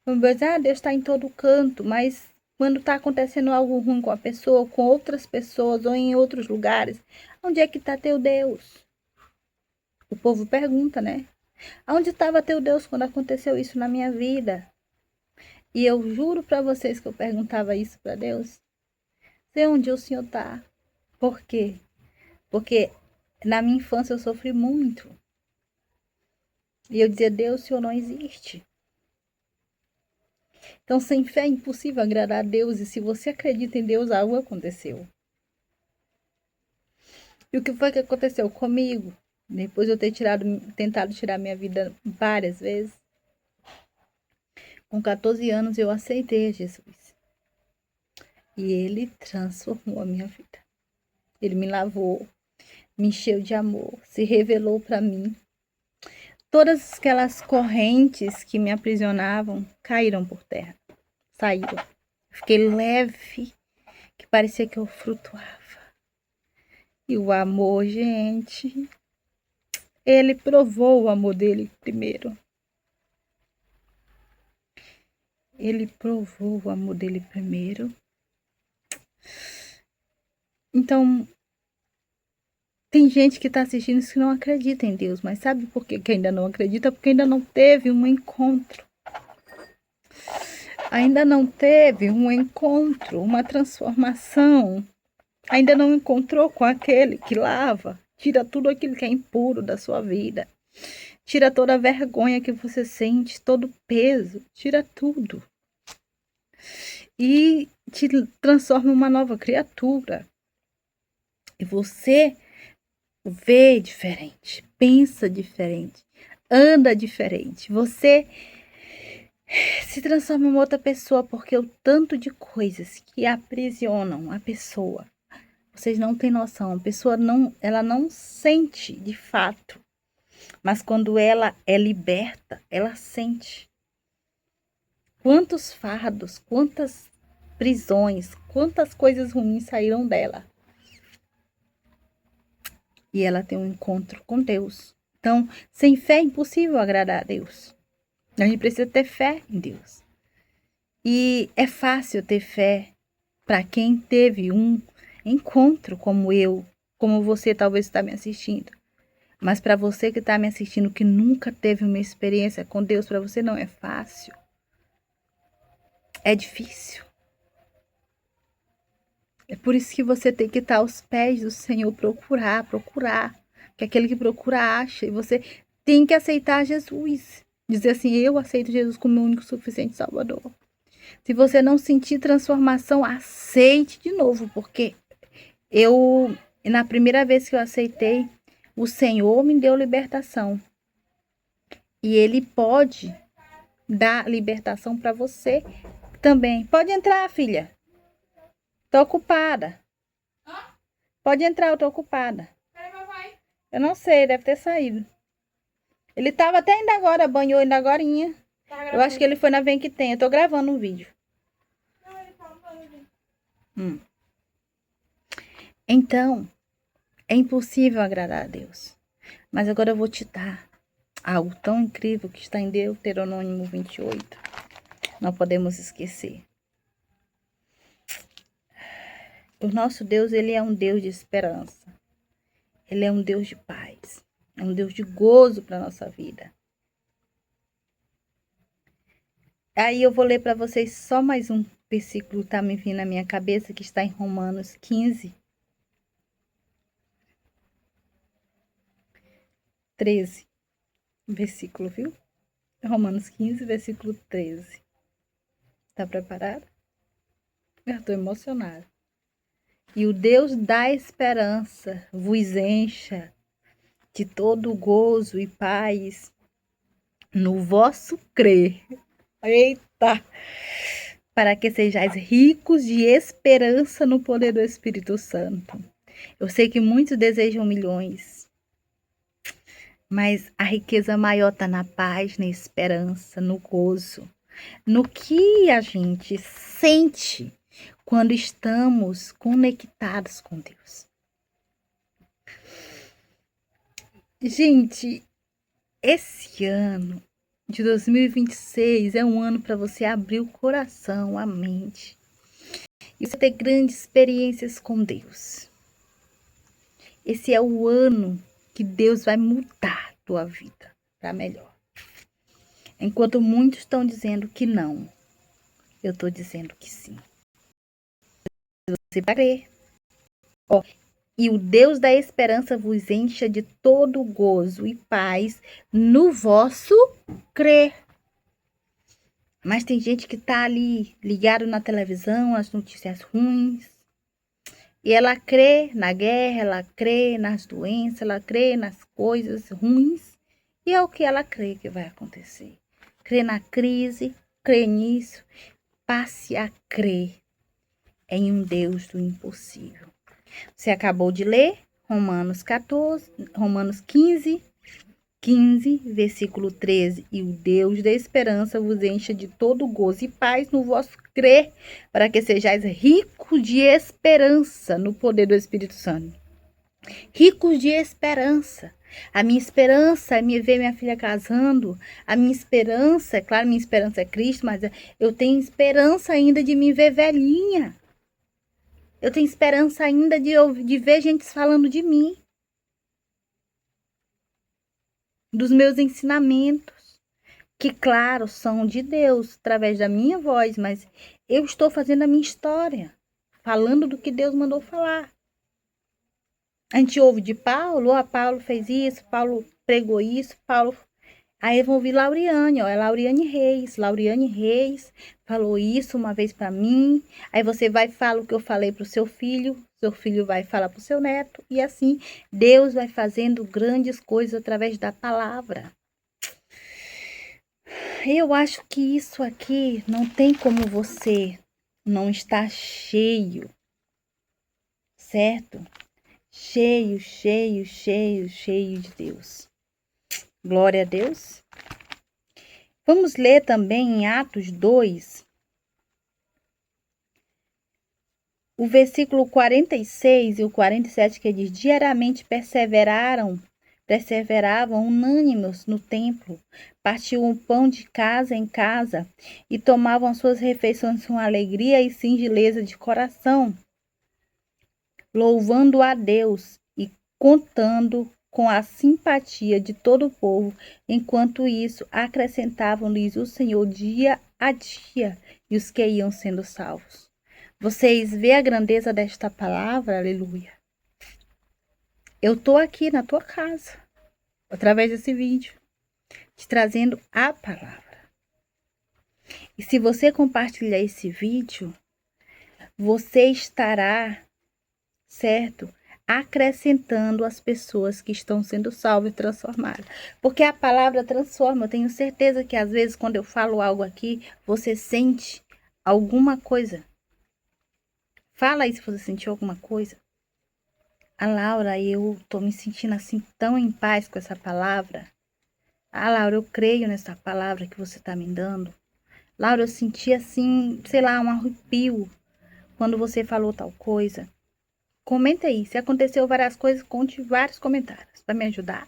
Vamos dizer, Deus está em todo canto, mas Quando está acontecendo algo ruim com a pessoa, com outras pessoas ou em outros lugares, onde é que está teu Deus? O povo pergunta, né? Onde estava teu Deus quando aconteceu isso na minha vida? E eu juro para vocês que eu perguntava isso para Deus. Sei onde o Senhor está. Por quê? Porque na minha infância eu sofri muito. E eu dizia, Deus, o Senhor não existe. Então, sem fé é impossível agradar a Deus. E se você acredita em Deus, algo aconteceu. E o que foi que aconteceu comigo? Depois de eu ter tentado tirar minha vida várias vezes. Com 14 anos eu aceitei Jesus. E Ele transformou a minha vida. Ele me lavou, me encheu de amor, se revelou para mim. Todas aquelas correntes que me aprisionavam caíram por terra, saíram. Fiquei leve, que parecia que eu flutuava. E o amor, gente, Ele provou o amor dele primeiro. Ele provou o amor dele primeiro. Então, tem gente que está assistindo isso que não acredita em Deus, mas sabe por que ainda não acredita? Porque ainda não teve um encontro. Ainda não teve um encontro, uma transformação. Ainda não encontrou com aquele que lava, tira tudo aquilo que é impuro da sua vida. Tira toda a vergonha que você sente, todo o peso, tira tudo. E te transforma em uma nova criatura. E você vê diferente, pensa diferente, anda diferente. Você se transforma em outra pessoa, porque o tanto de coisas que aprisionam a pessoa, vocês não têm noção. A pessoa ela não sente de fato, mas quando ela é liberta, ela sente. Quantos fardos, quantas prisões, quantas coisas ruins saíram dela. E ela tem um encontro com Deus. Então, sem fé é impossível agradar a Deus. A gente precisa ter fé em Deus. E é fácil ter fé para quem teve um encontro como eu, como você talvez está me assistindo. Mas para você que está me assistindo, que nunca teve uma experiência com Deus, para você não é fácil. É difícil. É por isso que você tem que estar aos pés do Senhor, procurar. Que aquele que procura acha. E você tem que aceitar Jesus. Dizer assim, eu aceito Jesus como meu único suficiente Salvador. Se você não sentir transformação, aceite de novo. Porque na primeira vez que eu aceitei, o Senhor me deu libertação. E Ele pode dar libertação para você também. Pode entrar, filha. Tô ocupada. Pode entrar, eu tô ocupada. Eu não sei, deve ter saído. Ele tava até ainda agora, banhou ainda agorinha. Eu acho que ele foi na Vem Que Tem. Eu tô gravando um vídeo. Então, é impossível agradar a Deus. Mas agora eu vou te dar algo tão incrível que está em Deuteronômio 28. Não podemos esquecer. O nosso Deus, ele é um Deus de esperança. Ele é um Deus de paz. É um Deus de gozo para a nossa vida. Aí eu vou ler para vocês só mais um versículo que está me vindo na minha cabeça, que está em Romanos 15, 13. Versículo, viu? Romanos 15, versículo 13. Tá preparado? Eu estou emocionada. E o Deus da esperança vos encha de todo gozo e paz no vosso crer. Eita! Para que sejais ricos de esperança no poder do Espírito Santo. Eu sei que muitos desejam milhões, mas a riqueza maior está na paz, na esperança, no gozo, no que a gente sente quando estamos conectados com Deus. Gente, esse ano de 2026 é um ano para você abrir o coração, a mente, e você ter grandes experiências com Deus. Esse é o ano que Deus vai mudar a tua vida para melhor. Enquanto muitos estão dizendo que não, eu estou dizendo que sim. Você vai crer. E o Deus da esperança vos encha de todo gozo e paz no vosso crer. Mas tem gente que tá ali ligado na televisão, as notícias ruins. E ela crê na guerra, ela crê nas doenças, ela crê nas coisas ruins. E é o que ela crê que vai acontecer. Crê na crise, crê nisso. Passe a crer em um Deus do impossível. Você acabou de ler Romanos 15, versículo 13. E o Deus da esperança vos encha de todo gozo e paz no vosso crer, para que sejais ricos de esperança no poder do Espírito Santo. Ricos de esperança. A minha esperança é ver minha filha casando. A minha esperança, claro, minha esperança é Cristo, mas eu tenho esperança ainda de me ver velhinha. Eu tenho esperança ainda de ver gente falando de mim. Dos meus ensinamentos. Que, claro, são de Deus, através da minha voz, mas eu estou fazendo a minha história. Falando do que Deus mandou falar. A gente ouve de Paulo, Paulo fez isso, Paulo pregou isso, Paulo... Aí eu vou ouvir Lauriane, é Lauriane Reis. Lauriane Reis falou isso uma vez para mim. Aí você vai e fala o que eu falei para o seu filho vai falar para o seu neto. E assim, Deus vai fazendo grandes coisas através da palavra. Eu acho que isso aqui não tem como você não estar cheio, certo? Cheio de Deus. Glória a Deus. Vamos ler também em Atos 2, o versículo 46 e o 47, que diz: diariamente perseveravam unânimes no templo, partiam o pão de casa em casa e tomavam suas refeições com alegria e singeleza de coração, louvando a Deus e contando com a simpatia de todo o povo. Enquanto isso, acrescentavam-lhes o Senhor dia a dia e os que iam sendo salvos. Vocês vê a grandeza desta palavra? Aleluia. Eu estou aqui na tua casa, através desse vídeo, te trazendo a palavra. E se você compartilhar esse vídeo, você estará, certo? Acrescentando as pessoas que estão sendo salvas e transformadas. Porque a palavra transforma. Eu tenho certeza que às vezes quando eu falo algo aqui, você sente alguma coisa. Fala aí se você sentiu alguma coisa. A Laura, eu tô me sentindo assim tão em paz com essa palavra. Ah, Laura, eu creio nessa palavra que você tá me dando. Laura, eu senti assim, sei lá, um arrepio quando você falou tal coisa. Comenta aí, se aconteceu várias coisas, conte vários comentários para me ajudar,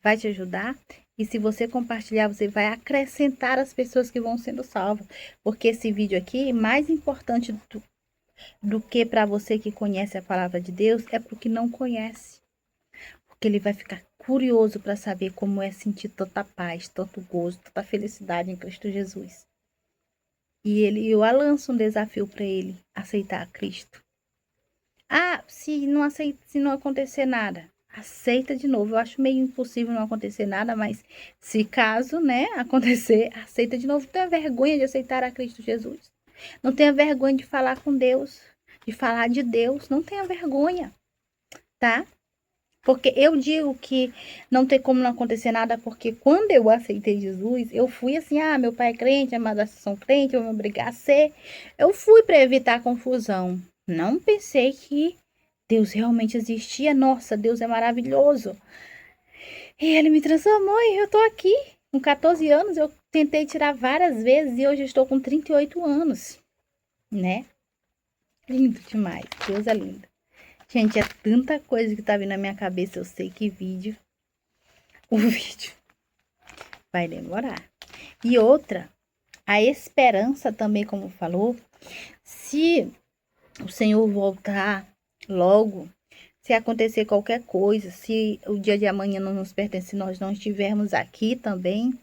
vai te ajudar. E se você compartilhar, você vai acrescentar as pessoas que vão sendo salvas. Porque esse vídeo aqui, mais importante do que para você que conhece a palavra de Deus, é para o que não conhece. Porque ele vai ficar curioso para saber como é sentir tanta paz, tanto gozo, tanta felicidade em Cristo Jesus. E eu lanço um desafio para ele, aceitar a Cristo. Ah, se não acontecer nada, aceita de novo. Eu acho meio impossível não acontecer nada, mas se caso, né, acontecer, aceita de novo. Não tenha vergonha de aceitar a Cristo Jesus. Não tenha vergonha de falar com Deus, de falar de Deus. Não tenha vergonha, tá? Porque eu digo que não tem como não acontecer nada, porque quando eu aceitei Jesus, eu fui assim, meu pai é crente, a amada são crente, eu vou me obrigar a ser. Eu fui para evitar confusão. Não pensei que Deus realmente existia. Nossa, Deus é maravilhoso. E ele me transformou e eu tô aqui. Com 14 anos, eu tentei tirar várias vezes e hoje eu estou com 38 anos, né? Lindo demais. Deus é lindo. Gente, é tanta coisa que tá vindo na minha cabeça. Eu sei que o vídeo vai demorar. E outra, a esperança também, como falou, se o Senhor voltar logo, se acontecer qualquer coisa, se o dia de amanhã não nos pertence, nós não estivermos aqui também,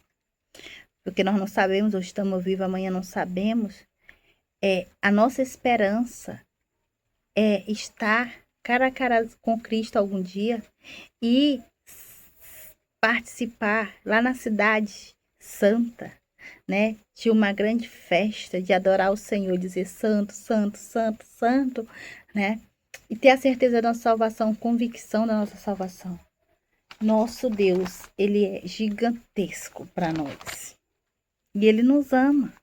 porque nós não sabemos, hoje estamos vivos, amanhã não sabemos, a nossa esperança é estar cara a cara com Cristo algum dia e participar lá na cidade santa, né, de uma grande festa, de adorar o Senhor, dizer santo, santo, santo, santo, né, e ter a certeza da nossa salvação, convicção da nossa salvação. Nosso Deus, ele é gigantesco para nós. E ele nos ama.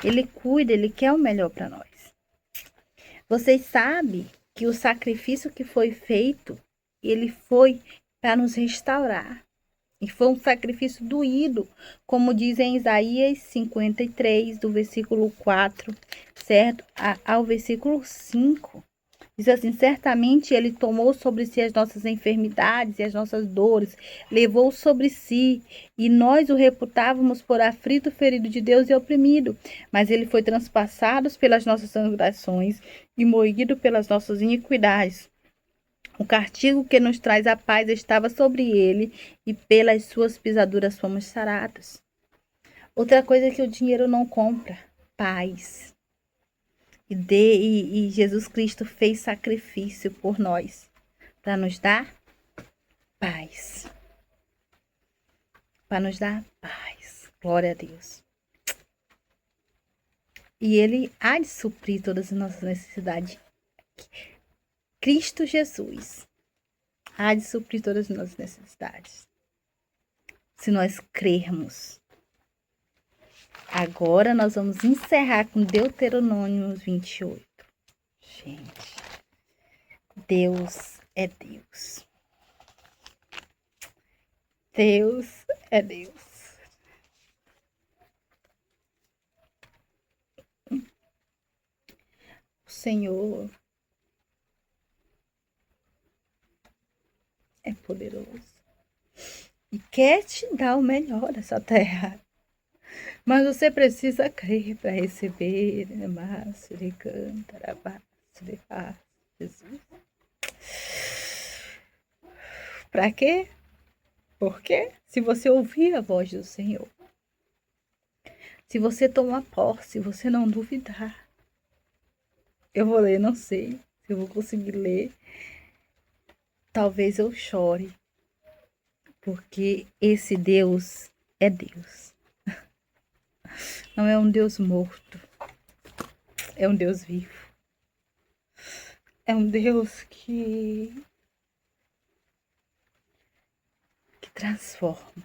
Ele cuida, ele quer o melhor para nós. Vocês sabem que o sacrifício que foi feito, ele foi para nos restaurar. E foi um sacrifício doído, como diz em Isaías 53, do versículo 4, certo? Ao versículo 5. Diz assim: certamente ele tomou sobre si as nossas enfermidades e as nossas dores, levou sobre si, e nós o reputávamos por aflito, ferido de Deus e oprimido. Mas ele foi transpassado pelas nossas transgressões e moído pelas nossas iniquidades. O castigo que nos traz a paz estava sobre ele, e pelas suas pisaduras fomos sarados. Outra coisa que o dinheiro não compra: paz. E Jesus Cristo fez sacrifício por nós, para nos dar paz. Para nos dar paz. Glória a Deus. E ele há de suprir todas as nossas necessidades. Cristo Jesus há de suprir todas as nossas necessidades. Se nós crermos. Agora nós vamos encerrar com Deuteronômio 28. Gente, Deus é Deus. Deus é Deus. O Senhor é poderoso e quer te dar o melhor dessa terra. Mas você precisa crer para receber. Jesus. Para quê? Porque se você ouvir a voz do Senhor, se você tomar posse, se você não duvidar, eu vou ler, não sei se eu vou conseguir ler. Talvez eu chore, porque esse Deus é Deus. Não é um Deus morto, é um Deus vivo. É um Deus que transforma.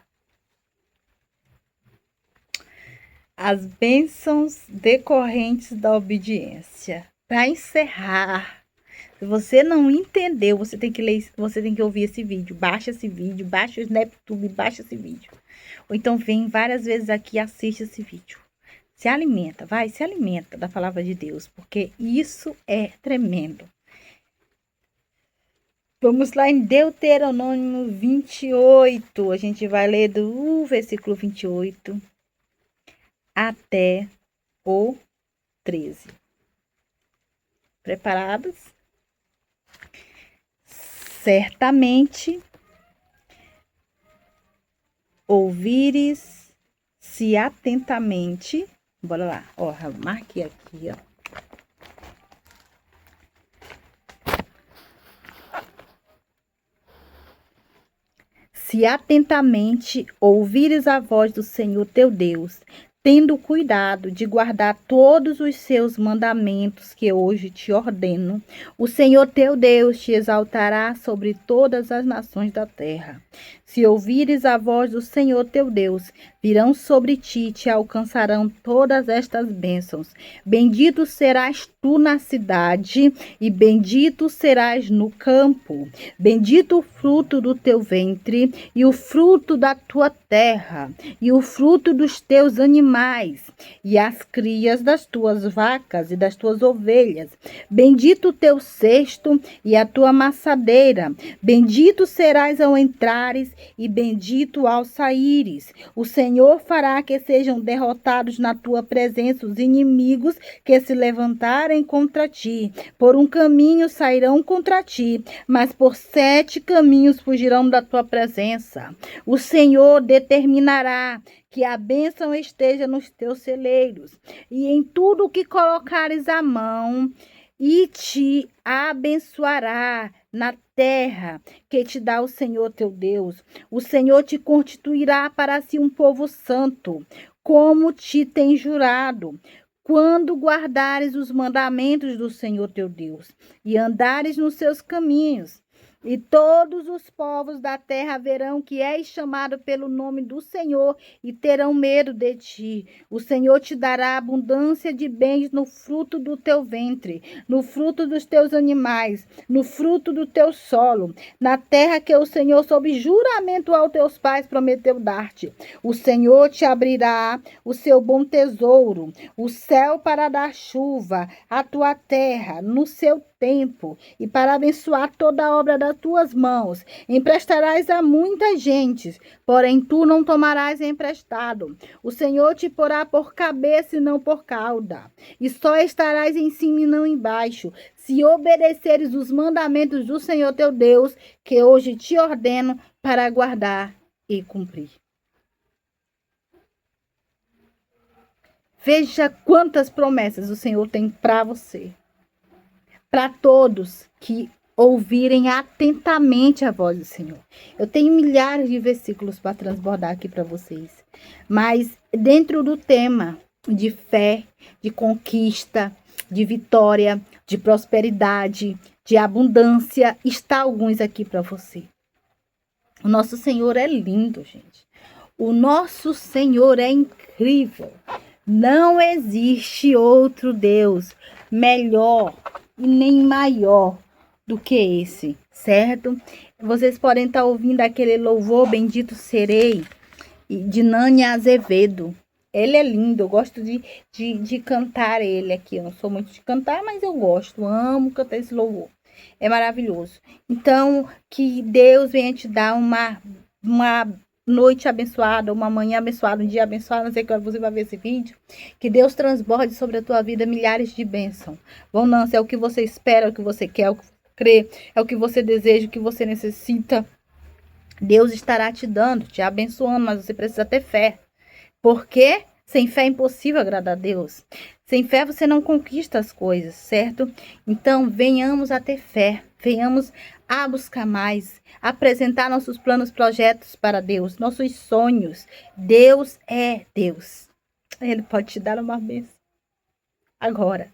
As bênçãos decorrentes da obediência. Para encerrar, se você não entendeu, você tem que ler, você tem que ouvir esse vídeo. Baixa esse vídeo, baixa o SnapTube, baixa esse vídeo. Ou então vem várias vezes aqui e assiste esse vídeo. Se alimenta, se alimenta da palavra de Deus, porque isso é tremendo. Vamos lá em Deuteronômio 28. A gente vai ler do versículo 28 até o 13. Preparados? Certamente ouvires se atentamente. Bora lá, ó, marquei aqui, ó. Se atentamente ouvires a voz do Senhor teu Deus, tendo cuidado de guardar todos os seus mandamentos que hoje te ordeno, o Senhor teu Deus te exaltará sobre todas as nações da terra. Se ouvires a voz do Senhor teu Deus, virão sobre ti e te alcançarão todas estas bênçãos. Bendito serás tu na cidade e bendito serás no campo. Bendito o fruto do teu ventre e o fruto da tua terra e o fruto dos teus animais e as crias das tuas vacas e das tuas ovelhas. Bendito o teu cesto e a tua amassadeira. Bendito serás ao entrares e bendito ao saíres. O Senhor fará que sejam derrotados na tua presença os inimigos que se levantarem contra ti. Por um caminho sairão contra ti, mas por 7 caminhos fugirão da tua presença. O Senhor determinará que a bênção esteja nos teus celeiros e em tudo o que colocares a mão, e te abençoará na terra que te dá o Senhor teu Deus. O Senhor te constituirá para si um povo santo, como te tem jurado, quando guardares os mandamentos do Senhor teu Deus e andares nos seus caminhos. E todos os povos da terra verão que és chamado pelo nome do Senhor e terão medo de ti. O Senhor te dará abundância de bens no fruto do teu ventre, no fruto dos teus animais, no fruto do teu solo, na terra que o Senhor, sob juramento aos teus pais, prometeu dar-te. O Senhor te abrirá o seu bom tesouro, o céu para dar chuva à tua terra no seu tempo e para abençoar toda a obra das tuas mãos. Emprestarás a muitas gentes, porém tu não tomarás emprestado. O Senhor te porá por cabeça e não por cauda, e só estarás em cima e não embaixo, se obedeceres os mandamentos do Senhor teu Deus, que hoje te ordeno para guardar e cumprir. Veja quantas promessas o Senhor tem para você. Para todos que ouvirem atentamente a voz do Senhor. Eu tenho milhares de versículos para transbordar aqui para vocês. Mas dentro do tema de fé, de conquista, de vitória, de prosperidade, de abundância, está alguns aqui para você. O nosso Senhor é lindo, gente. O nosso Senhor é incrível. Não existe outro Deus melhor e nem maior do que esse, certo? Vocês podem estar ouvindo aquele louvor Bendito Serei, de Nani Azevedo. Ele é lindo, eu gosto de cantar ele aqui. Eu não sou muito de cantar, mas eu gosto, amo cantar esse louvor. É maravilhoso. Então, que Deus venha te dar uma noite abençoada, uma manhã abençoada, um dia abençoado, não sei quando você vai ver esse vídeo, que Deus transborde sobre a tua vida milhares de bênçãos. Bonança é o que você espera, é o que você quer, é o que você crê, é o que você deseja, o que você necessita. Deus estará te dando, te abençoando, mas você precisa ter fé. Porque sem fé é impossível agradar a Deus. Sem fé você não conquista as coisas, certo? Então, venhamos a ter fé, venhamos a buscar mais, apresentar nossos planos, projetos para Deus, nossos sonhos. Deus é Deus. Ele pode te dar uma bênção agora.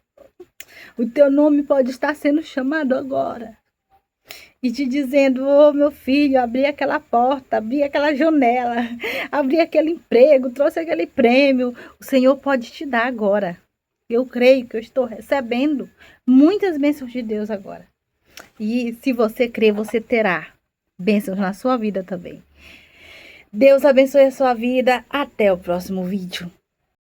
O teu nome pode estar sendo chamado agora. E te dizendo, ô meu filho, abri aquela porta, abri aquela janela, abri aquele emprego, trouxe aquele prêmio. O Senhor pode te dar agora. Eu creio que eu estou recebendo muitas bênçãos de Deus agora. E se você crer, você terá bênçãos na sua vida também. Deus abençoe a sua vida. Até o próximo vídeo.